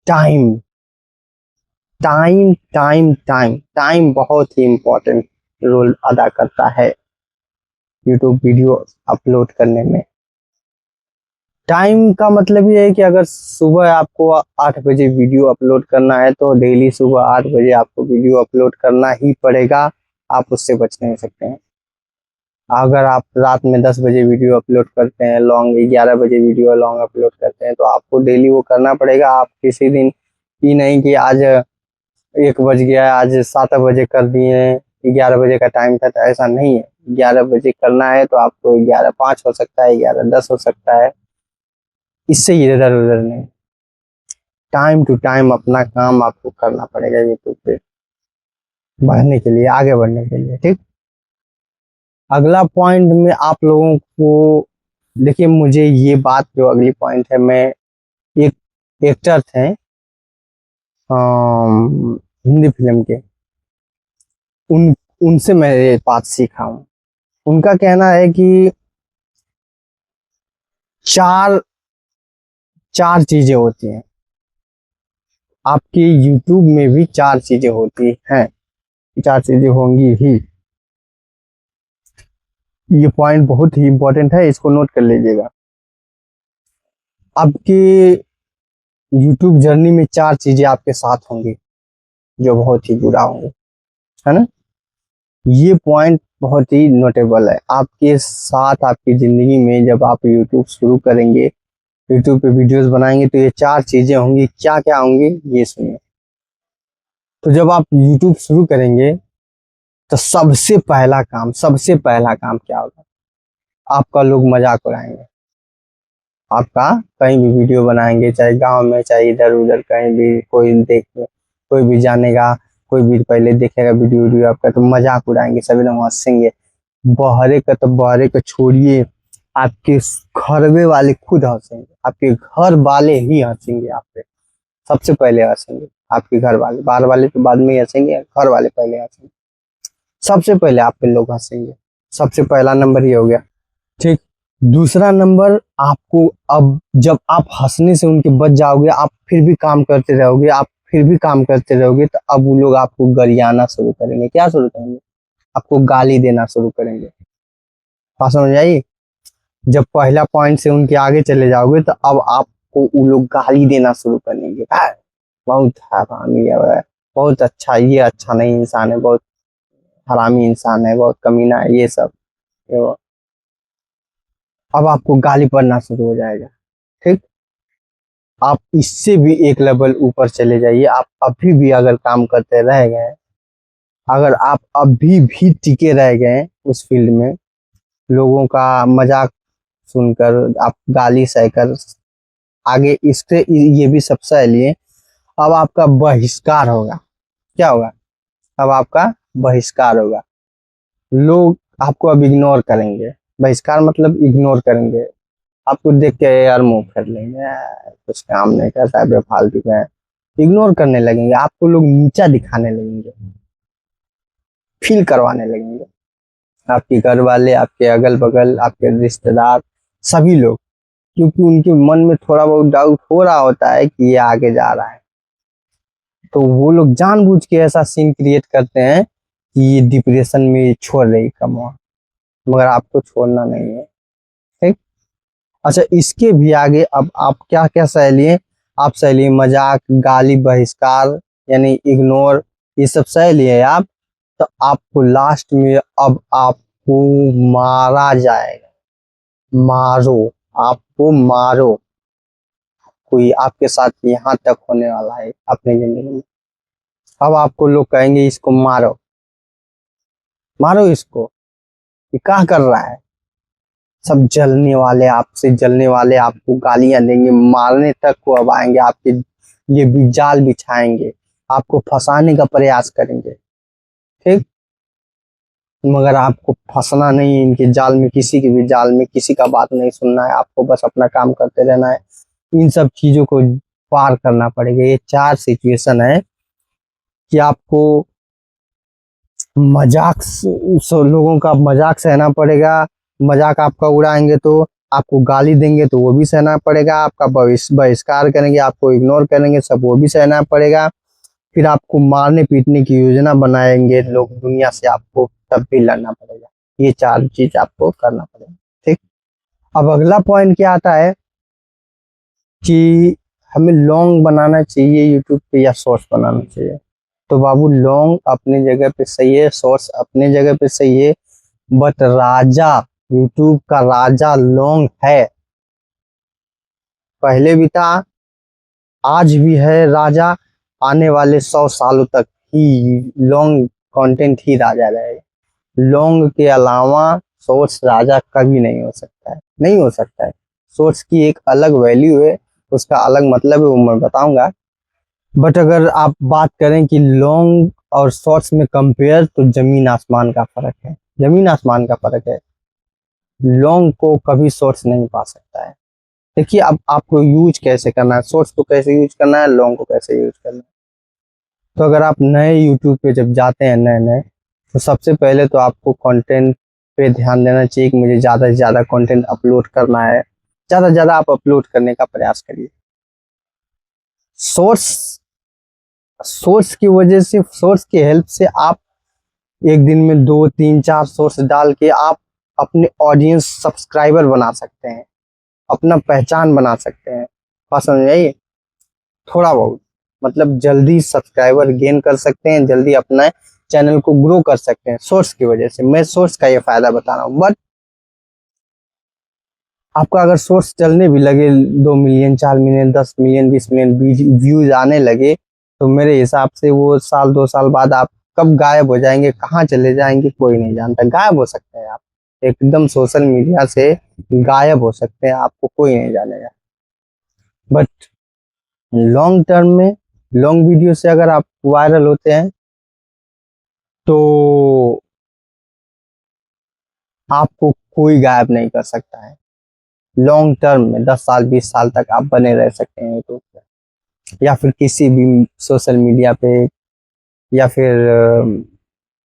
time, time time time time बहुत ही इंपॉर्टेंट रोल अदा करता है यूट्यूब वीडियो अपलोड करने में। टाइम का मतलब ये है कि अगर सुबह आपको 8 बजे वीडियो अपलोड करना है, तो डेली सुबह 8 बजे आपको वीडियो अपलोड करना ही पड़ेगा, आप उससे बच नहीं सकते हैं। अगर आप रात में 10 बजे वीडियो अपलोड करते हैं लॉन्ग, 11 बजे वीडियो लॉन्ग अपलोड करते हैं, तो आपको डेली वो करना पड़ेगा। आप किसी दिन ही नहीं कि आज 1 बज गया, आज 7 बजे कर दिए, 11 बजे का टाइम था, तो ऐसा नहीं है। 11 बजे करना है तो आपको 11:05 हो सकता है, 11:10 हो सकता है, इससे इधर उधर नहीं, टाइम टू टाइम अपना काम आपको करना पड़ेगा यूट्यूब पे बढ़ने के लिए, आगे बढ़ने के लिए, ठीक। अगला पॉइंट में आप लोगों को देखिए, मुझे ये बात जो अगली पॉइंट है, मैं एक एक्टर थे हिंदी फिल्म के, उन उनसे मैं ये बात सीखा हूँ। उनका कहना है कि चार चार चीजें होती हैं, आपकी यूट्यूब में भी चार चीजें होती हैं, चार चीजें होंगी ही। ये पॉइंट बहुत ही इंपॉर्टेंट है, इसको नोट कर लीजिएगा। आपके यूट्यूब जर्नी में चार चीजें आपके साथ होंगी जो बहुत ही बुरा होंगे, है ना। ये पॉइंट बहुत ही नोटेबल है आपके साथ, आपकी जिंदगी में जब आप यूट्यूब शुरू करेंगे, यूट्यूब पे वीडियोस बनाएंगे, तो ये चार चीजें होंगी। क्या क्या होंगी ये सुनिए। तो जब आप यूट्यूब शुरू करेंगे, तो सबसे पहला काम क्या होगा, आपका लोग मजाक उड़ाएंगे, आपका कहीं भी वीडियो बनाएंगे, चाहे गांव में, चाहे इधर उधर, कहीं भी कोई देख, कोई भी जानेगा, कोई भी पहले देखेगा वीडियो वीडियो आपका, तो मजाक उड़ाएंगे, सभी लोग हंसेंगे। बहरे का तो बहरे को छोड़िए, आपके घरवे वाले खुद हंसेंगे, आपके घर वाले ही हंसेंगे आप पे, सबसे पहले हंसेंगे आपके घर वाले, बाहर वाले तो बाद में ही हंसेंगे, घर वाले पहले हंसेंगे, सबसे पहले आप पे लोग हंसेंगे। सबसे पहला नंबर ये हो गया, ठीक। दूसरा नंबर, आपको अब जब आप हंसने से उनके बच जाओगे, आप फिर भी काम करते रहोगे, आप फिर भी काम करते रहोगे, तो अब वो लोग आपको गरियाना शुरू करेंगे। क्या शुरू करेंगे? आपको गाली देना शुरू करेंगे। बात समझ आई? जब पहला पॉइंट से उनके आगे चले जाओगे, तो अब आपको वो लोग गाली देना शुरू करेंगे, "हाँ, बहुत हरामी है, बहुत अच्छा, ये अच्छा नहीं इंसान है, बहुत हरामी इंसान है, बहुत कमीना है, ये सब। तो अब आपको गाली पड़ना शुरू हो जाएगा। ठीक, आप इससे भी एक लेवल ऊपर चले जाइए। आप अभी भी अगर काम करते रह गए, अगर आप अभी भी टिके रह गए उस फील्ड में, लोगों का मजाक सुनकर, आप गाली सहकर आगे, इसके ये भी सबसे लिए अब आपका बहिष्कार होगा। क्या होगा? अब आपका बहिष्कार होगा। लोग आपको अब इग्नोर करेंगे। बहिष्कार मतलब इग्नोर करेंगे, आपको देख के यार मुंह कर लेंगे, यार कुछ काम नहीं करता है, बेफालतू का है, इग्नोर करने लगेंगे, आपको लोग नीचा दिखाने लगेंगे, फील करवाने लगेंगे। आपके घर वाले, आपके अगल बगल, आपके रिश्तेदार, सभी लोग, क्योंकि उनके मन में थोड़ा बहुत डाउट हो रहा होता है कि ये आगे जा रहा है, तो वो लोग जानबूझ के ऐसा सीन क्रिएट करते हैं कि ये डिप्रेशन में छोड़ रही कमवा, मगर आपको छोड़ना नहीं है। ठीक। अच्छा, इसके भी आगे अब आप क्या क्या सह लिए? आप सह लिए मजाक, गाली, बहिष्कार, यानी इग्नोर, ये सब सह लिए आप। तो आपको लास्ट में अब आपको मारा जाएगा। मारो, आपको मारो, कोई आपके साथ यहाँ तक होने वाला है अपने जिंदगी में। अब आपको लोग कहेंगे इसको मारो, मारो इसको, ये क्या कर रहा है। सब जलने वाले, आपसे जलने वाले, आपको गालियां देंगे, मारने तक को अब आएंगे, आपके लिए भी जाल बिछाएंगे, आपको फंसाने का प्रयास करेंगे। ठीक, मगर आपको फंसना नहीं है इनके जाल में, किसी के भी जाल में, किसी का बात नहीं सुनना है, आपको बस अपना काम करते रहना है। इन सब चीजों को पार करना पड़ेगा। ये 4 सिचुएशन है कि आपको मजाक, लोगों का मजाक सहना पड़ेगा, मजाक आपका उड़ाएंगे तो, आपको गाली देंगे तो वो भी सहना पड़ेगा, आपका बहिष्कार करेंगे, आपको इग्नोर करेंगे, सब वो भी सहना पड़ेगा। फिर आपको मारने पीटने की योजना बनाएंगे लोग दुनिया से, आपको तब भी लड़ना पड़ेगा। ये 4 चीज आपको करना पड़ेगा। ठीक। अब अगला पॉइंट क्या आता है कि हमें लॉन्ग बनाना चाहिए यूट्यूब पे या शॉर्ट्स बनाना चाहिए। तो बाबू, लॉन्ग अपने जगह पे सही है, शॉर्ट्स अपने जगह पे सही है, बट राजा, यूट्यूब का राजा लॉन्ग है। पहले भी था, आज भी है राजा, आने वाले 100 सालों तक ही लॉन्ग कंटेंट ही राजा रहेगा। लॉन्ग के अलावा शॉर्ट्स राजा कभी नहीं हो सकता है, नहीं हो सकता है। शॉर्ट्स की एक अलग वैल्यू है, उसका अलग मतलब है, वो मैं बताऊंगा। बट अगर आप बात करें कि लॉन्ग और शॉर्ट्स में कंपेयर, तो जमीन आसमान का फर्क है, जमीन आसमान का फर्क है। लॉन्ग को कभी शॉर्ट्स नहीं पा सकता है। देखिए, अब आपको यूज कैसे करना है, शॉर्ट्स को कैसे यूज करना है, लॉन्ग को कैसे यूज करना है। तो अगर आप नए यूट्यूब पे जब जाते हैं, नए नए, तो सबसे पहले तो आपको कंटेंट पे ध्यान देना चाहिए कि मुझे ज़्यादा से ज़्यादा कंटेंट अपलोड करना है। ज़्यादा से ज़्यादा आप अपलोड करने का प्रयास करिए। सोर्स सोर्स की वजह से, सोर्स की हेल्प से आप एक दिन में 2 3 4 सोर्स डाल के आप अपने ऑडियंस, सब्सक्राइबर बना सकते हैं, अपना पहचान बना सकते हैं। बात समझ आई? थोड़ा बहुत मतलब जल्दी सब्सक्राइबर गेन कर सकते हैं, जल्दी अपना चैनल को ग्रो कर सकते हैं सोर्स की वजह से। मैं सोर्स का ये फायदा बता रहा हूँ। बट आपका अगर सोर्स चलने भी लगे, 2 million, 4 million, 10 million, 20 million views आने लगे, तो मेरे हिसाब से वो 1 2 साल बाद आप कब गायब हो जाएंगे, कहाँ चले जाएंगे, कोई नहीं जानता। गायब हो सकते हैं आप, एकदम सोशल मीडिया से गायब हो सकते हैं, आपको कोई नहीं जानेगा। बट लॉन्ग टर्म में, लॉन्ग वीडियो से अगर आप वायरल होते हैं, तो आपको कोई गायब नहीं कर सकता है। लॉन्ग टर्म में 10 साल 20 साल तक आप बने रह सकते हैं यूट्यूब पे, या फिर किसी भी सोशल मीडिया पे, या फिर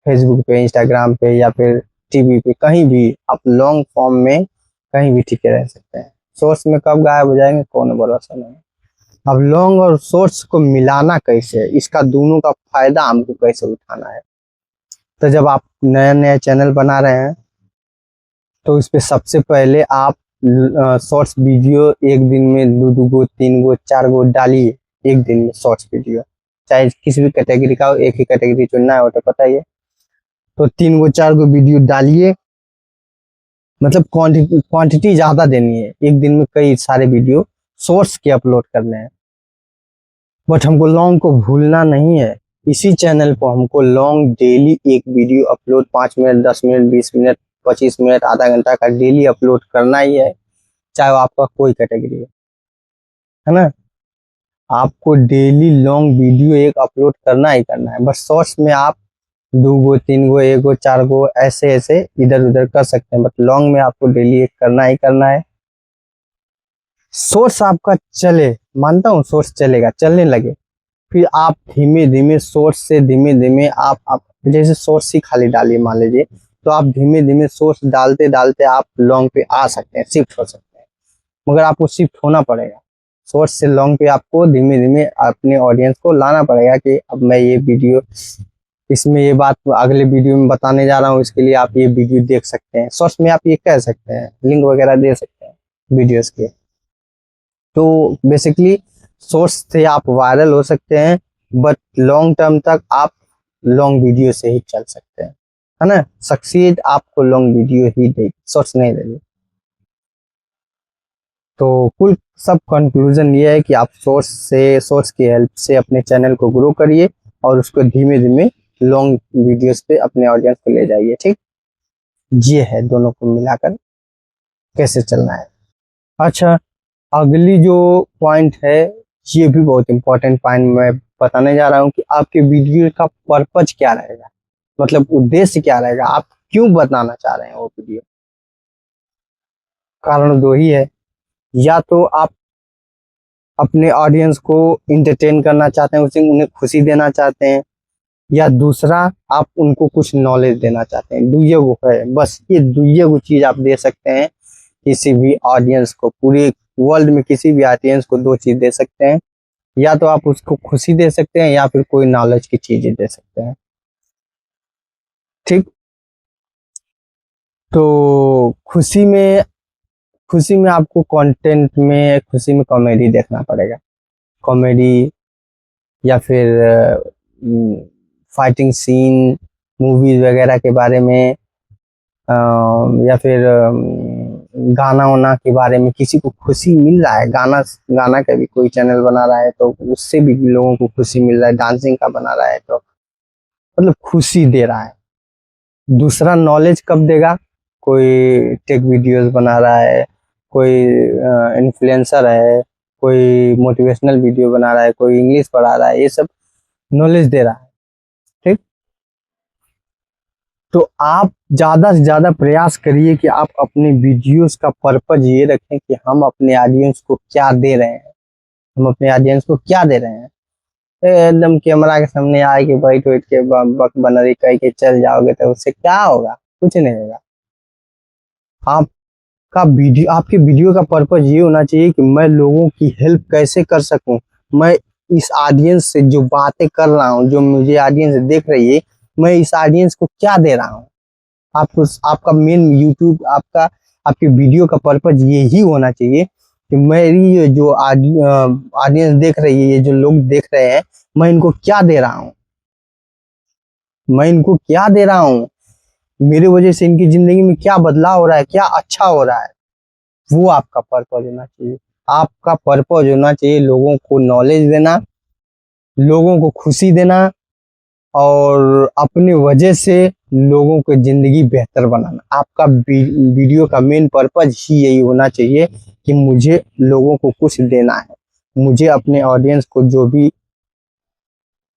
फेसबुक पे, इंस्टाग्राम पे, या फिर टीवी पे, कहीं भी आप लॉन्ग फॉर्म में कहीं भी टिके रह सकते हैं। सोर्स में कब गायब हो जाएंगे, कौन भरोसा नहीं। अब लॉन्ग और सोर्स को मिलाना कैसे है, इसका दोनों का फायदा हमको कैसे उठाना है। तो जब आप नया नया चैनल बना रहे हैं, तो इस पे सबसे पहले आप शॉर्ट्स वीडियो एक दिन में 2 2 गो, 3 गो, 4 गो डालिए। एक दिन में शॉर्ट्स वीडियो, चाहे किसी भी कैटेगरी का हो, एक ही कैटेगरी चुनना है, वो तो पता ही है। तो 3 4 वीडियो डालिए, मतलब क्वांटिटी ज्यादा देनी है, एक दिन में कई सारे वीडियो सोर्स के अपलोड करने हैं। बट हमको लॉन्ग को भूलना नहीं है, इसी चैनल को हमको लॉन्ग डेली एक video upload 5 minute 10 minute 20 minute 25 minute आधा घंटा का डेली अपलोड करना ही है, चाहे वो आपका कोई कैटेगरी है ना। आपको डेली लॉन्ग वीडियो एक अपलोड करना ही करना है। बस शॉर्ट्स में आप 2 गो 3 गो 1 गो 4 गो ऐसे ऐसे इधर उधर कर सकते हैं, बट लॉन्ग में आपको डेली एक करना ही करना है। सोर्स आपका चले, मानता हूँ सोर्स चलेगा, चलने लगे, फिर आप धीमे धीमे सोर्स से धीमे धीमे आप जैसे सोर्स ही खाली डालिए मान लीजिए, तो आप धीमे धीमे सोर्स डालते डालते आप लॉन्ग पे आ सकते हैं, शिफ्ट हो सकते हैं। मगर आपको शिफ्ट होना पड़ेगा, सोर्स से लॉन्ग पे आपको धीमे धीमे अपने ऑडियंस को लाना पड़ेगा कि अब मैं ये वीडियो, इसमें ये बात अगले वीडियो में बताने जा रहा हूँ, इसके लिए आप ये वीडियो देख सकते हैं। शॉर्ट्स में आप ये कह सकते हैं, लिंक वगैरह दे सकते हैं वीडियोस के। तो बेसिकली सोर्स से आप वायरल हो सकते हैं, बट लॉन्ग टर्म तक आप लॉन्ग वीडियो से ही चल सकते हैं, है ना। सक्सीड आपको लॉन्ग वीडियो ही देगी, शॉर्ट्स नहीं देगी। तो कुल सब कंक्लूजन ये है कि आप सोर्स की हेल्प से अपने चैनल को ग्रो करिए और उसको धीमे धीमे लॉन्ग वीडियोस पे अपने ऑडियंस को ले जाइए, ठीक। ये है दोनों को मिलाकर कैसे चलना है। अच्छा, अगली जो पॉइंट है, ये भी बहुत इंपॉर्टेंट पॉइंट मैं बताने जा रहा हूँ कि आपके वीडियो का पर्पज क्या रहेगा, मतलब उद्देश्य क्या रहेगा, आप क्यों बताना चाह रहे हैं वो वीडियो। कारण दो ही है, या तो आप अपने ऑडियंस को इंटरटेन करना चाहते हैं, उसे उन्हें खुशी देना चाहते हैं, या दूसरा आप उनको कुछ नॉलेज देना चाहते हैं। दुइये गो है, बस ये दुइये गो चीज आप दे सकते हैं किसी भी ऑडियंस को, पूरे वर्ल्ड में किसी भी ऑडियंस को 2 चीज दे सकते हैं, या तो आप उसको खुशी दे सकते हैं या फिर कोई नॉलेज की चीजें दे सकते हैं, ठीक। तो खुशी में आपको कंटेंट में खुशी में कॉमेडी देखना पड़ेगा, कॉमेडी या फिर फाइटिंग सीन, मूवीज वगैरह के बारे में, या फिर गाना वाना के बारे में। किसी को खुशी मिल रहा है, गाना गाना का भी कोई चैनल बना रहा है तो उससे भी लोगों को खुशी मिल रहा है, डांसिंग का बना रहा है तो मतलब खुशी दे रहा है। दूसरा नॉलेज कब देगा, कोई टेक वीडियोस बना रहा है, कोई इन्फ्लुएंसर है, कोई मोटिवेशनल वीडियो बना रहा है, कोई इंग्लिश पढ़ा रहा है, ये सब नॉलेज दे रहा है, ठीक। तो आप ज्यादा से ज्यादा प्रयास करिए कि आप अपने वीडियोस का पर्पज ये रखें कि हम अपने ऑडियंस को क्या दे रहे हैं, हम अपने ऑडियंस को क्या दे रहे हैं। एकदम कैमरा के सामने आए के बैठ बैठ के बक बनरी कह के चल जाओगे तो उससे क्या होगा, कुछ नहीं होगा। आपके वीडियो का पर्पज ये होना चाहिए कि मैं लोगों की हेल्प कैसे कर सकूं, मैं इस ऑडियंस से जो बातें कर रहा हूं, जो मुझे ऑडियंस देख रही है, मैं इस ऑडियंस को क्या दे रहा हूं। आपको आपका मेन यूट्यूब आपके वीडियो का पर्पज यही होना चाहिए कि मेरी ये जो ऑडियंस देख रही है, ये जो लोग देख रहे हैं, मैं इनको क्या दे रहा हूँ, मैं इनको क्या दे रहा हूँ, मेरे वजह से इनकी जिंदगी में क्या बदलाव हो रहा है, क्या अच्छा हो रहा है। वो आपका पर्पज होना चाहिए। आपका पर्पज होना चाहिए लोगों को नॉलेज देना, लोगों को खुशी देना, और अपने वजह से लोगों की जिंदगी बेहतर बनाना। आपका वीडियो का मेन पर्पज ही यही होना चाहिए कि मुझे लोगों को कुछ देना है, मुझे अपने ऑडियंस को जो भी।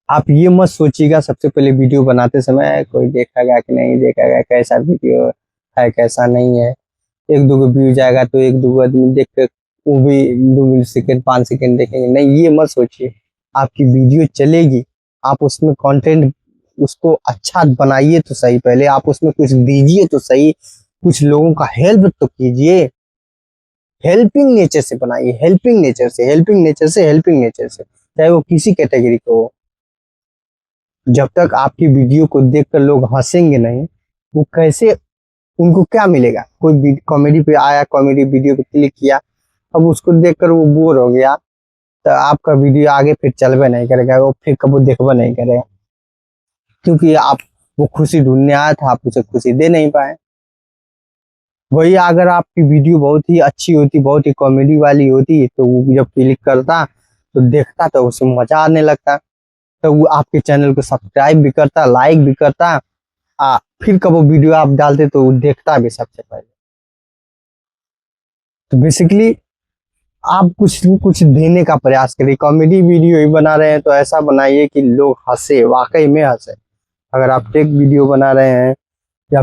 आप ये मत सोचिएगा सबसे पहले वीडियो बनाते समय कोई देखेगा कि नहीं देखेगा, कैसा वीडियो है कैसा नहीं है। 1 2 व्यू जाएगा तो 1 2 आदमी देख के वो भी 2 सेकंड 5 सेकंड देखेंगे, नहीं ये मत सोचिए। आपकी वीडियो चलेगी, आप उसमें कंटेंट उसको अच्छा बनाइए तो सही, पहले आप उसमें कुछ दीजिए तो सही, कुछ लोगों का हेल्प तो कीजिए। हेल्पिंग नेचर से बनाइए, हेल्पिंग नेचर से, हेल्पिंग नेचर से, हेल्पिंग नेचर से, चाहे वो किसी कैटेगरी को हो। जब तक आपकी वीडियो को देखकर लोग हंसेंगे नहीं, वो कैसे, उनको क्या मिलेगा। कोई कॉमेडी पे आया, कॉमेडी वीडियो पे क्लिक किया, अब उसको देखकर वो बोर हो गया तो आपका वीडियो आगे फिर चलबे नहीं करेगा, वो फिर कभी देखबे नहीं करेगा, क्योंकि आप वो खुशी ढूंढने आया था, आप उसे खुशी दे नहीं पाए। वही अगर आपकी वीडियो बहुत ही अच्छी होती, बहुत ही कॉमेडी वाली होती, तो वो जब क्लिक करता तो देखता तो उसे मजा आने लगता, तो वो आपके चैनल को सब्सक्राइब भी करता, लाइक भी करता। फिर कब वो वीडियो आप डालते तो वो देखता भी सबसे पहले। तो बेसिकली आप कुछ न कुछ देने का प्रयास करिए। कॉमेडी वीडियो ही बना रहे हैं तो ऐसा बनाइए कि लोग हंसे, वाकई में हंसे। अगर आप टेक वीडियो बना रहे हैं या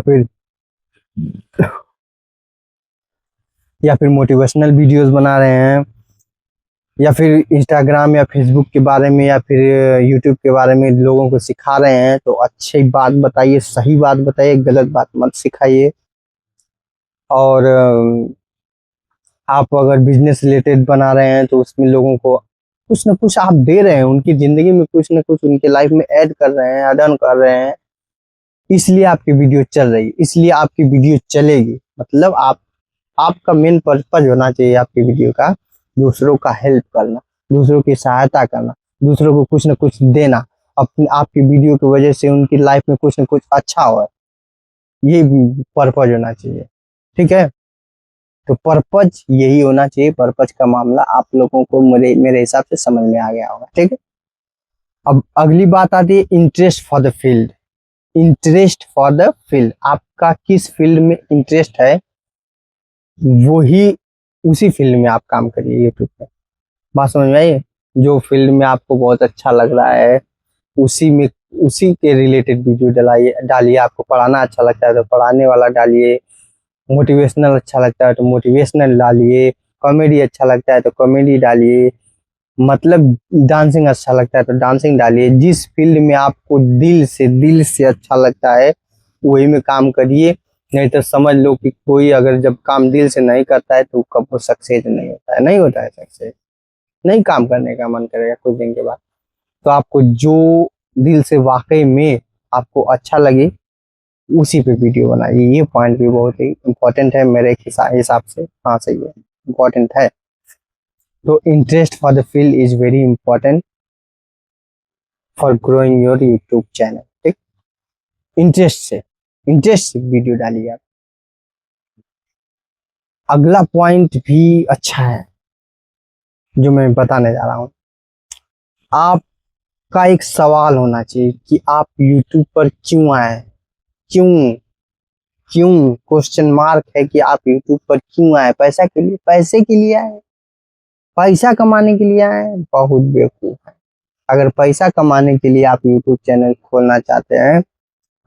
फिर मोटिवेशनल वीडियोस बना रहे हैं, या फिर इंस्टाग्राम या फेसबुक के बारे में या फिर यूट्यूब के बारे में लोगों को सिखा रहे हैं, तो अच्छी बात बताइए, सही बात बताइए, गलत बात मत सिखाइए। और आप अगर बिजनेस रिलेटेड बना रहे हैं तो उसमें लोगों को कुछ ना कुछ आप दे रहे हैं, उनकी जिंदगी में कुछ ना कुछ उनके लाइफ में ऐड कर रहे हैं, ऐड ऑन कर रहे हैं, इसलिए आपकी वीडियो चल रही है, इसलिए आपकी वीडियो चलेगी। मतलब आपका मेन पर्पज होना चाहिए आपकी वीडियो का दूसरों का हेल्प करना, दूसरों की सहायता करना, दूसरों को कुछ ना कुछ देना। अपनी आपकी वीडियो की वजह से उनकी लाइफ में कुछ ना कुछ अच्छा हो, ये पर्पज होना चाहिए। ठीक है, तो पर्पज यही होना चाहिए। पर्पज का मामला आप लोगों को मेरे हिसाब से समझ में आ गया होगा। ठीक है, अब अगली बात आती है interest for the field. Interest for the field, आपका किस फील्ड में इंटरेस्ट है, वही उसी फील्ड में आप काम करिए यूट्यूब पे। बात समझ में आई? जो फील्ड में आपको बहुत अच्छा लग रहा है उसी में, उसी के रिलेटेड वीडियो डालिए। आपको पढ़ाना अच्छा लगता है तो पढ़ाने वाला डालिए, मोटिवेशनल अच्छा लगता है तो मोटिवेशनल डालिए, कॉमेडी अच्छा लगता है तो कॉमेडी डालिए, मतलब डांसिंग अच्छा लगता है तो डांसिंग डालिए। जिस फील्ड में आपको दिल से अच्छा लगता है वही में काम करिए। नहीं तो समझ लो कि कोई अगर जब काम दिल से नहीं करता है तो कब वो सक्सेस नहीं होता है, नहीं होता है सक्सेस, नहीं काम करने का मन करेगा कुछ दिन के बाद। तो आपको जो दिल से वाकई में आपको अच्छा लगे उसी पे वीडियो बनाइए। ये पॉइंट भी बहुत ही इम्पोर्टेंट है मेरे हिसाब से। हाँ सही है, इम्पोर्टेंट है। तो interest for the field is very important for growing your YouTube channel. ठीक, इंटरेस्ट से वीडियो डालिए आप। अगला पॉइंट भी अच्छा है जो मैं बताने जा रहा हूँ। आपका एक सवाल होना चाहिए कि आप यूट्यूब पर क्यों आए, क्यों क्यों क्वेश्चन मार्क है कि आप यूट्यूब पर क्यों आए। पैसा के लिए, पैसे के लिए आए, पैसा कमाने के लिए आए, बहुत बेवकूफ है। अगर पैसा कमाने के लिए आप यूट्यूब चैनल खोलना चाहते हैं,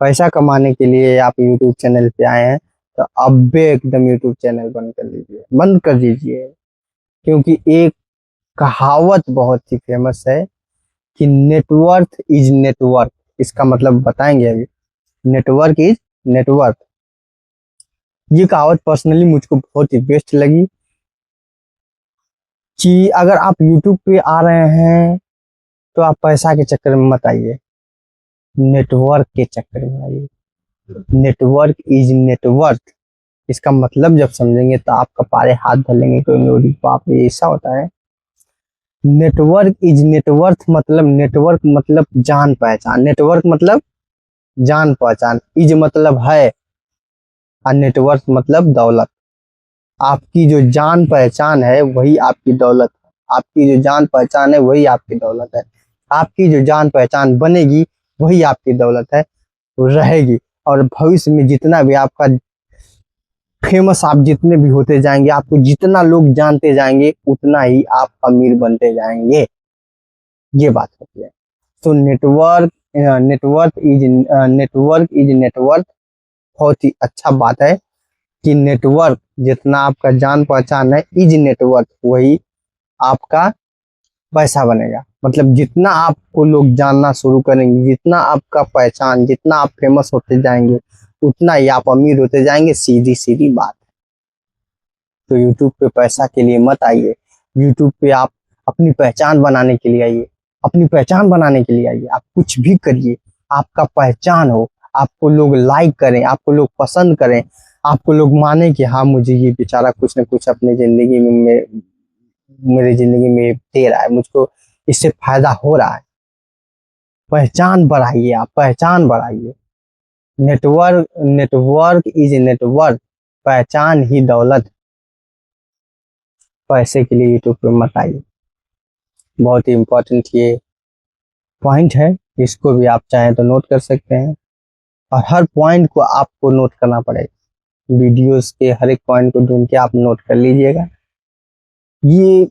पैसा कमाने के लिए आप यूट्यूब चैनल पे आए हैं, तो अब एकदम यूट्यूब चैनल बंद कर लीजिए, बंद कर दीजिए। क्योंकि एक कहावत बहुत ही फेमस है कि नेटवर्थ इज नेटवर्क। इसका मतलब बताएंगे अभी। नेटवर्क इज नेटवर्क, ये कहावत पर्सनली मुझको बहुत ही बेस्ट लगी कि अगर आप यूट्यूब पे आ रहे हैं तो आप पैसा के चक्कर में मत आइए, नेटवर्क के चक्कर में आइए। नेटवर्क इज नेटवर्क, इसका मतलब जब समझेंगे तो आपका पारे हाथ धर लेंगे कोई, बाप रे ऐसा होता है। नेटवर्क इज नेटवर्थ, मतलब नेटवर्क मतलब जान पहचान, नेटवर्क मतलब जान पहचान, इज मतलब है, और नेटवर्क मतलब दौलत। आपकी जो जान पहचान है वही आपकी दौलत है, आपकी जो जान पहचान है वही आपकी दौलत है। आपकी जो जान पहचान बनेगी वही आपकी दौलत है, वो रहेगी। और भविष्य में जितना भी आपका फेमस, आप जितने भी होते जाएंगे, आपको जितना लोग जानते जाएंगे उतना ही आप अमीर बनते जाएंगे, ये बात होती है। तो नेटवर्क इज नेटवर्क, बहुत ही अच्छा बात है कि नेटवर्क जितना आपका जान पहचान है, इज नेटवर्क वही आपका पैसा बनेगा। मतलब जितना आपको लोग जानना शुरू करेंगे, जितना आपका पहचान, जितना आप फेमस होते जाएंगे उतना ही आप अमीर होते जाएंगे, सीधी सीधी बात। तो यूट्यूब पे पैसा के लिए मत आइए, यूट्यूब पे आप अपनी पहचान बनाने के लिए आइए, अपनी पहचान बनाने के लिए आइए। आप कुछ भी करिए, आपका पहचान हो, आपको लोग लाइक करें, आपको लोग पसंद करें, आपको लोग माने कि हाँ मुझे ये बेचारा कुछ ना कुछ अपनी जिंदगी में मेरी जिंदगी में दे रहा है, मुझको इससे फायदा हो रहा है। पहचान बढ़ाइए, आप पहचान बढ़ाइए। नेटवर्क इज नेटवर्क, पहचान ही दौलत। पैसे के लिए यूट्यूब पे मत आइए। बहुत ही इम्पोर्टेंट ये पॉइंट है, इसको भी आप चाहें तो नोट कर सकते हैं। और हर पॉइंट को आपको नोट करना पड़ेगा, वीडियोस के हर एक पॉइंट को ढूंढ के आप नोट कर लीजिएगा। ये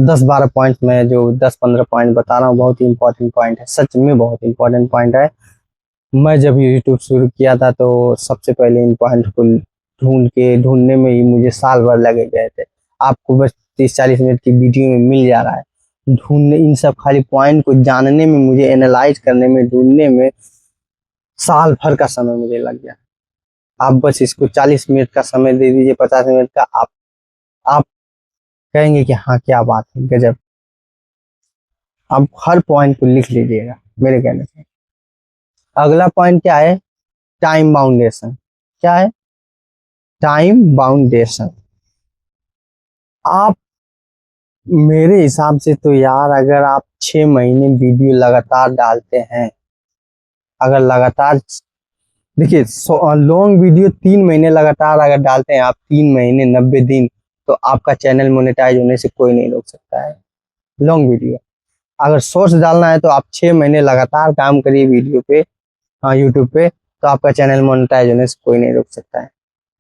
10-12 पॉइंट में जो 10-15 पॉइंट बता रहा हूँ बहुत ही इंपॉर्टेंट पॉइंट है, सच में बहुत इंपॉर्टेंट पॉइंट है। मैं जब यूट्यूब शुरू किया था तो सबसे पहले इन पॉइंट को ढूंढने में ही मुझे साल भर लगे गए थे। आपको बस 30-40 मिनट की वीडियो में मिल जा रहा है। ढूंढने इन सब खाली पॉइंट को जानने में, मुझे एनालाइज करने में, ढूंढने में साल भर का समय मुझे लग गया। आप बस इसको 40 मिनट का समय दे दीजिए, 50 मिनट का, आप कहेंगे कि हाँ क्या बात है, गजब। आप हर पॉइंट को लिख लीजिएगा मेरे कहने से। अगला पॉइंट क्या है? टाइम बाउंडेशन। क्या है? टाइम बाउंडेशन। आप मेरे हिसाब से तो यार, अगर आप 6 महीने वीडियो लगातार डालते हैं, अगर लगातार देखिए लॉन्ग वीडियो 3 महीने लगातार अगर डालते हैं आप, 3 महीने 90 दिन, तो आपका चैनल मोनेटाइज होने से कोई नहीं रोक सकता है। लॉन्ग वीडियो अगर शॉर्ट्स डालना है तो आप 6 महीने लगातार काम करिए वीडियो पे, हाँ यूट्यूब पे, तो आपका चैनल मोनेटाइज होने से कोई नहीं रोक सकता है।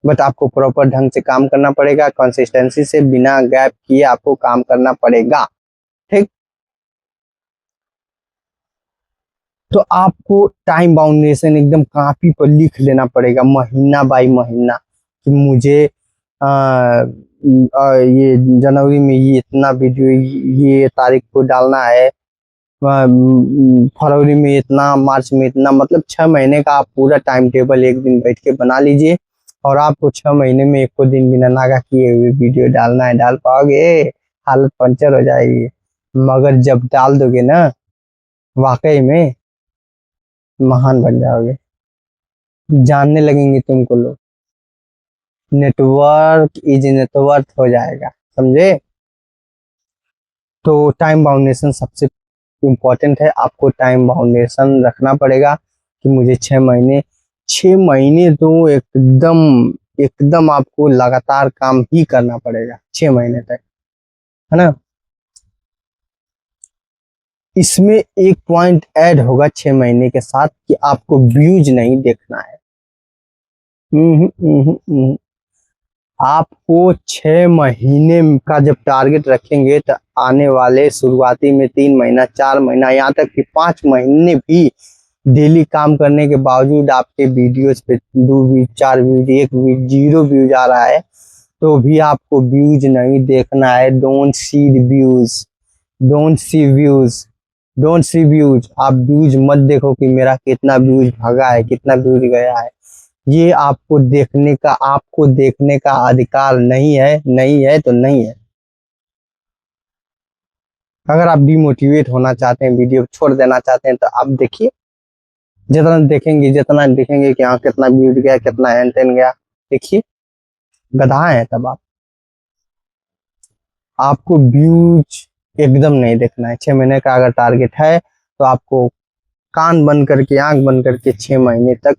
बट आपको प्रॉपर ढंग से काम करना पड़ेगा, कंसिस्टेंसी से बिना गैप किए आपको काम करना पड़ेगा, ठीक। तो आपको टाइम बाउंडेशन एकदम कॉपी पर लिख लेना पड़ेगा, महीना बाय महीना, कि मुझे ये जनवरी में ये इतना वीडियो ये तारीख को डालना है, फरवरी में इतना, मार्च में इतना, मतलब 6 महीने का आप पूरा टाइम टेबल एक दिन बैठ के बना लीजिए। और आपको 6 महीने में एक को दिन बिना नागा किए हुए वीडियो डालना है, डाल पाओगे? हालत पंचर हो जाएगी। मगर जब डाल दोगे ना, वाकई में महान बन जाओगे, जानने लगेंगे तुमको लोग, नेटवर्क इज नेटवर्थ हो जाएगा, समझे? तो टाइम बाउंडेशन सबसे इम्पोर्टेंट है। आपको टाइम बाउंडेशन रखना पड़ेगा कि मुझे 6 महीने, 6 महीने तो एकदम एकदम आपको लगातार काम ही करना पड़ेगा 6 महीने तक, है ना। इसमें एक पॉइंट ऐड होगा 6 महीने के साथ, कि आपको व्यूज नहीं देखना है। आपको 6 महीने का जब टारगेट रखेंगे तो आने वाले शुरुआती में 3 महीना, 4 महीना, यहाँ तक कि 5 महीने भी डेली काम करने के बावजूद आपके वीडियोस पे 2 व्यूज, 4 व्यूज, 1 व्यूज, 0 व्यूज आ रहा है, तो भी आपको व्यूज नहीं देखना है। Don't see views, don't see views, don't see views. आप व्यूज मत देखो कि मेरा कितना व्यूज भगा है, कितना व्यूज गया है। ये आपको देखने का अधिकार नहीं है, नहीं है तो नहीं है। अगर आप डिमोटिवेट होना चाहते हैं, वीडियो छोड़ देना चाहते हैं, तो आप देखिए, जितना देखेंगे कि हाँ कितना व्यूज गया, कितना एंटेन गया, देखिए गधा है तब आप। आपको व्यूज एकदम नहीं देखना है। 6 महीने का अगर टारगेट है तो आपको कान बंद करके, आंख बंद करके 6 महीने तक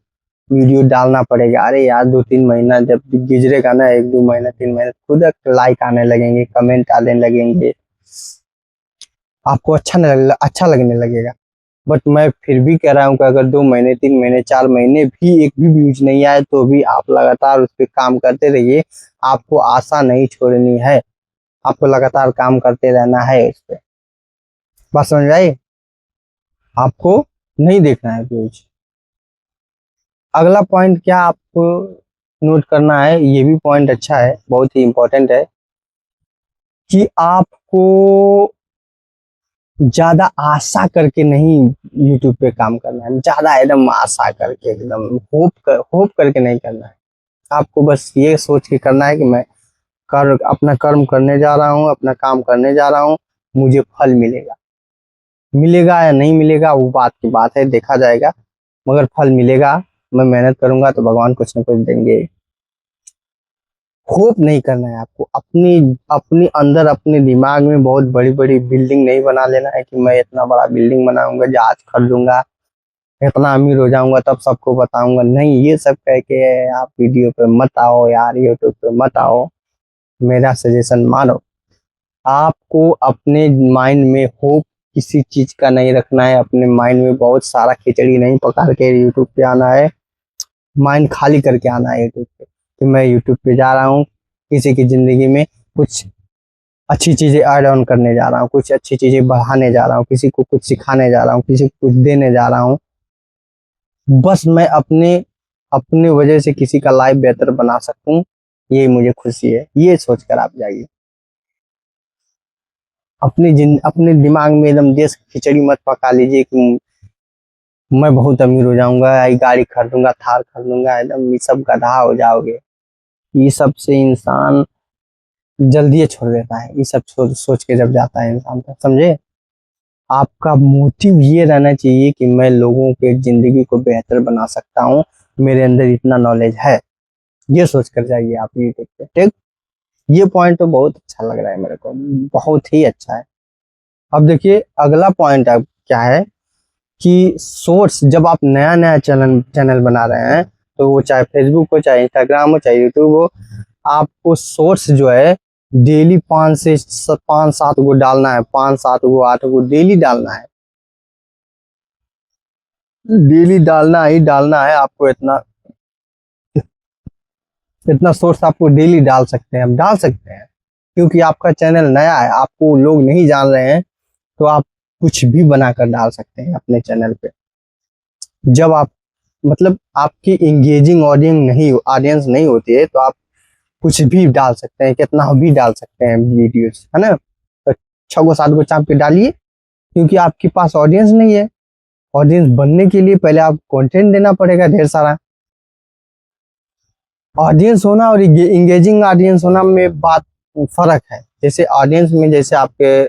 वीडियो डालना पड़ेगा। अरे यार 2-3 महीना जब गुजरेगा ना, 1-2 महीना, 3 महीना, खुद लाइक आने लगेंगे, कमेंट आने लगेंगे, आपको अच्छा लगने लगेगा। बट मैं फिर भी कह रहा हूँ कि अगर 2 महीने, 3 महीने, 4 महीने भी एक भी व्यूज नहीं आए, तो भी आप लगातार उस पर काम करते रहिए। आपको आशा नहीं छोड़नी है, आपको लगातार काम करते रहना है इस पे। बात समझ आई? आपको नहीं देखना है व्यूज। अगला पॉइंट क्या आपको नोट करना है, ये भी पॉइंट अच्छा है, बहुत ही इंपॉर्टेंट है, कि आपको ज्यादा आशा करके नहीं यूट्यूब पे काम करना है। ज्यादा एकदम आशा करके, एकदम होप करके नहीं करना है। आपको बस ये सोच के करना है कि मैं अपना कर्म करने जा रहा हूँ, अपना काम करने जा रहा हूँ, मुझे फल मिलेगा। मिलेगा या नहीं मिलेगा वो बात की बात है, देखा जाएगा, मगर फल मिलेगा। मैं मेहनत करूंगा तो भगवान कुछ ना कुछ देंगे। होप नहीं करना है आपको। अपनी अपनी अंदर, अपने दिमाग में बहुत बड़ी बड़ी बिल्डिंग नहीं बना लेना है कि मैं इतना बड़ा बिल्डिंग बनाऊंगा, जहाज खरीदूंगा, इतना अमीर हो जाऊंगा तब सबको बताऊंगा। नहीं, ये सब कह के आप वीडियो पे मत आओ यार, यूट्यूब पे मत आओ, मेरा सजेशन मानो। आपको अपने माइंड में होप किसी चीज का नहीं रखना है, अपने माइंड में बहुत सारा खिचड़ी नहीं पका के यूट्यूब पे आना है। माइंड खाली करके आना है यूट्यूब पे कि मैं यूट्यूब पे जा रहा हूँ किसी की जिंदगी में कुछ अच्छी चीजें ऐड ऑन करने जा रहा हूँ, कुछ अच्छी चीजें बढ़ाने जा रहा हूँ, किसी को कुछ सिखाने जा रहा हूँ, किसी को कुछ देने जा रहा हूँ। बस मैं अपने अपने वजह से किसी का लाइफ बेहतर बना सकूं, ये मुझे खुशी है। ये सोचकर आप जाइए। अपने दिमाग में एकदम देश की खिचड़ी मत पका लीजिए कि मैं बहुत अमीर हो जाऊंगा, आई गाड़ी खरीदूंगा, थार खरीदूंगा, एकदम ये सब गधा हो जाओगे। ये सब से इंसान जल्दी छोड़ देता है, ये सब सोच के जब जाता है इंसान तो समझे। आपका मोटिव ये रहना चाहिए कि मैं लोगों के जिंदगी को बेहतर बना सकता हूँ, मेरे अंदर इतना नॉलेज है। ये सोच कर जाइए आप यूट्यूब पे, ठीक। ये पॉइंट तो बहुत अच्छा लग रहा है मेरे को, बहुत ही अच्छा है। अब देखिए अगला पॉइंट अब क्या है कि सोर्स, जब आप नया नया चैनल चैनल बना रहे हैं, तो वो चाहे फेसबुक हो, चाहे इंस्टाग्राम हो, चाहे यूट्यूब हो, आपको सोर्स जो है डेली 5 से 7 गो डालना है, 5 7 गो 8 गो डेली डालना है। डेली डालना ही डालना है आपको। इतना इतना सोर्स आपको डेली डाल सकते हैं, हम डाल सकते हैं, क्योंकि आपका चैनल नया है, आपको लोग नहीं जान रहे हैं, तो आप कुछ भी बनाकर डाल सकते हैं अपने चैनल पे। जब आप मतलब आपकी इंगेजिंग ऑडियंस नहीं होती है, तो आप कुछ भी डाल सकते हैं, कितना भी डाल सकते हैं वीडियोस, है ना। तो 6 गो 7 गो चाप के डालिए, क्योंकि आपके पास ऑडियंस नहीं है। ऑडियंस बनने के लिए पहले आप कंटेंट देना पड़ेगा ढेर सारा। ऑडियंस होना और इंगेजिंग ऑडियंस होना में बात फर्क है। जैसे ऑडियंस में, जैसे आपके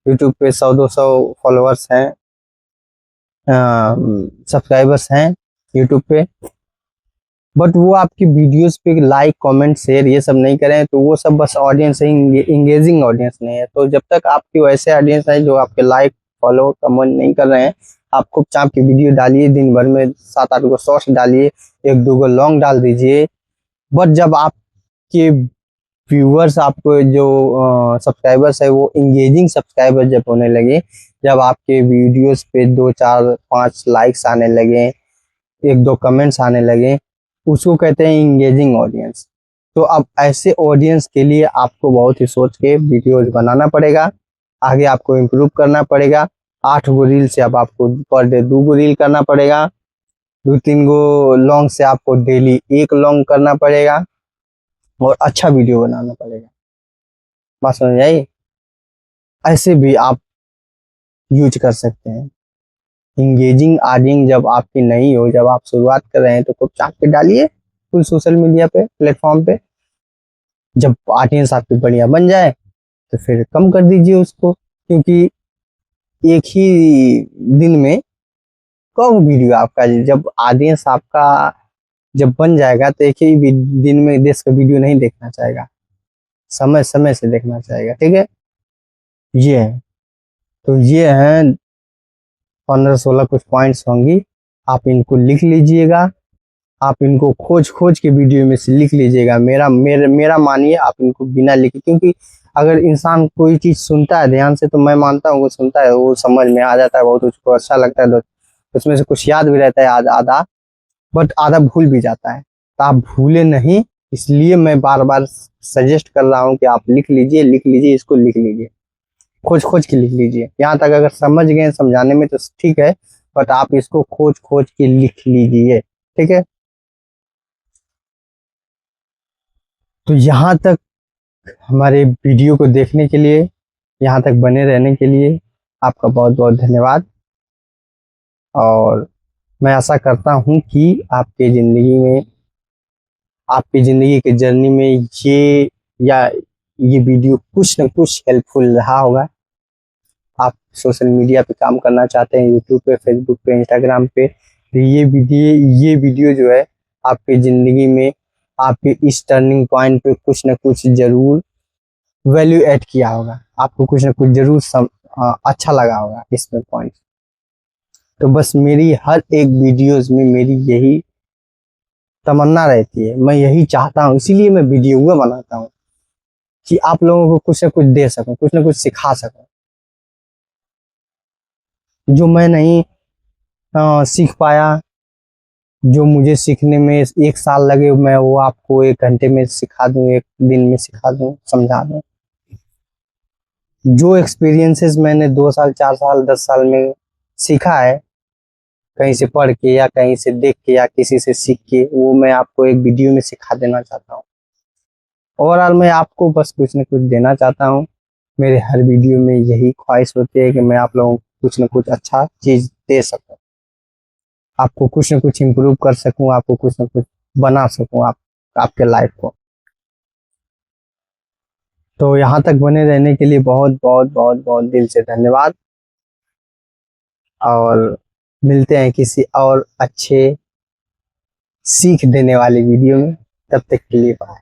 यूट्यूब पे 100 200 फॉलोअर्स हैं, सब्सक्राइबर्स हैं यूट्यूब पे, बट वो आपकी वीडियोस पे लाइक कमेंट शेयर ये सब नहीं करें, तो वो सब बस ऑडियंस है, इंगेजिंग ऑडियंस नहीं है। तो जब तक आपकी वैसे ऑडियंस है जो आपके लाइक फॉलो कमेंट नहीं कर रहे हैं, आप खूब चाप की वीडियो डालिए, दिन भर में 7 8 गो शॉर्ट्स डालिए, 1 2 गो लॉन्ग डाल दीजिए। बट जब आपके व्यूअर्स, आपको जो सब्सक्राइबर्स है वो इंगेजिंग सब्सक्राइबर जब होने लगे, जब आपके वीडियोस पे 2 4 5 लाइक्स आने लगे, 1 2 कमेंट्स आने लगे, उसको कहते हैं इंगेजिंग ऑडियंस। तो अब ऐसे ऑडियंस के लिए आपको बहुत ही सोच के वीडियोज बनाना पड़ेगा, आगे आपको इम्प्रूव करना पड़ेगा। 8 गो रील से अब आपको पर डे 2 गो रील करना पड़ेगा, 2 3 गो लॉन्ग से आपको डेली 1 लॉन्ग करना पड़ेगा, और अच्छा वीडियो बनाना पड़ेगा। बात समझ आई। ऐसे भी आप यूज कर सकते हैं। इंगेजिंग ऑडियंस जब आपकी नहीं हो, जब आप शुरुआत कर रहे हैं, तो खूब चाक के डालिए कुल सोशल मीडिया पे, प्लेटफॉर्म पे। जब ऑडियंस आपकी बढ़िया बन जाए, तो फिर कम कर दीजिए उसको, क्योंकि एक ही दिन में कब वीडियो आपका, जब ऑडियंस आपका जब बन जाएगा, तो एक ही दिन में देश का वीडियो नहीं देखना चाहेगा, समय समय से देखना चाहेगा, ठीक है। ये है, तो ये हैं 15 16 कुछ पॉइंट्स होंगी, आप इनको लिख लीजिएगा। आप इनको खोज खोज के वीडियो में से लिख लीजिएगा। मेरा मानिए, आप इनको बिना लिखे, क्योंकि अगर इंसान कोई चीज सुनता है ध्यान से, तो मैं मानता हूँ वो सुनता है, वो समझ में आ जाता है, बहुत उसको अच्छा लगता है, तो उसमें से कुछ याद भी रहता है आधा, बट आधा भूल भी जाता है। तो आप भूले नहीं, इसलिए मैं बार बार सजेस्ट कर रहा हूँ कि आप लिख लीजिए, इसको लिख लीजिए, खोज खोज के लिख लीजिए। यहाँ तक अगर समझ गए समझाने में तो ठीक है, बट आप इसको खोज खोज के लिख लीजिए, ठीक है। तो यहाँ तक हमारे वीडियो को देखने के लिए, यहाँ तक बने रहने के लिए आपका बहुत बहुत धन्यवाद। और मैं आशा करता हूँ कि आपकी ज़िंदगी के जर्नी में ये वीडियो कुछ न कुछ हेल्पफुल रहा होगा। आप सोशल मीडिया पे काम करना चाहते हैं, यूट्यूब पे, फेसबुक पे, इंस्टाग्राम पे, तो ये वीडियो जो है आपकी ज़िंदगी में, आपके इस टर्निंग पॉइंट पे कुछ न कुछ जरूर वैल्यू ऐड किया होगा, आपको कुछ ना कुछ जरूर अच्छा लगा होगा इसमें पॉइंट। तो बस मेरी हर एक वीडियोस में मेरी यही तमन्ना रहती है, मैं यही चाहता हूँ, इसीलिए मैं वीडियो बनाता हूँ कि आप लोगों को कुछ ना कुछ दे सकूं, कुछ ना कुछ सिखा सकूं, जो मैं नहीं सीख पाया, जो मुझे सीखने में 1 साल लगे, मैं वो आपको 1 घंटे में सिखा दूं, 1 दिन में सिखा दूं, समझा दूं। जो एक्सपीरियंसेस मैंने 2 साल, 4 साल, 10 साल में सीखा है, कहीं से पढ़ के या कहीं से देख के या किसी से सीख के, वो मैं आपको एक वीडियो में सिखा देना चाहता हूँ। ओवरऑल मैं आपको बस कुछ न कुछ देना चाहता हूँ। मेरे हर वीडियो में यही ख्वाहिश होती है कि मैं आप लोगों को कुछ न कुछ अच्छा चीज दे सकूं, आपको कुछ न कुछ इम्प्रूव कर सकूं, आपको कुछ न कुछ बना सकूं, आपके लाइफ को। तो यहाँ तक बने रहने के लिए बहुत बहुत बहुत बहुत दिल से धन्यवाद, और मिलते हैं किसी और अच्छे सीख देने वाली वीडियो में। तब तक के लिए बाय।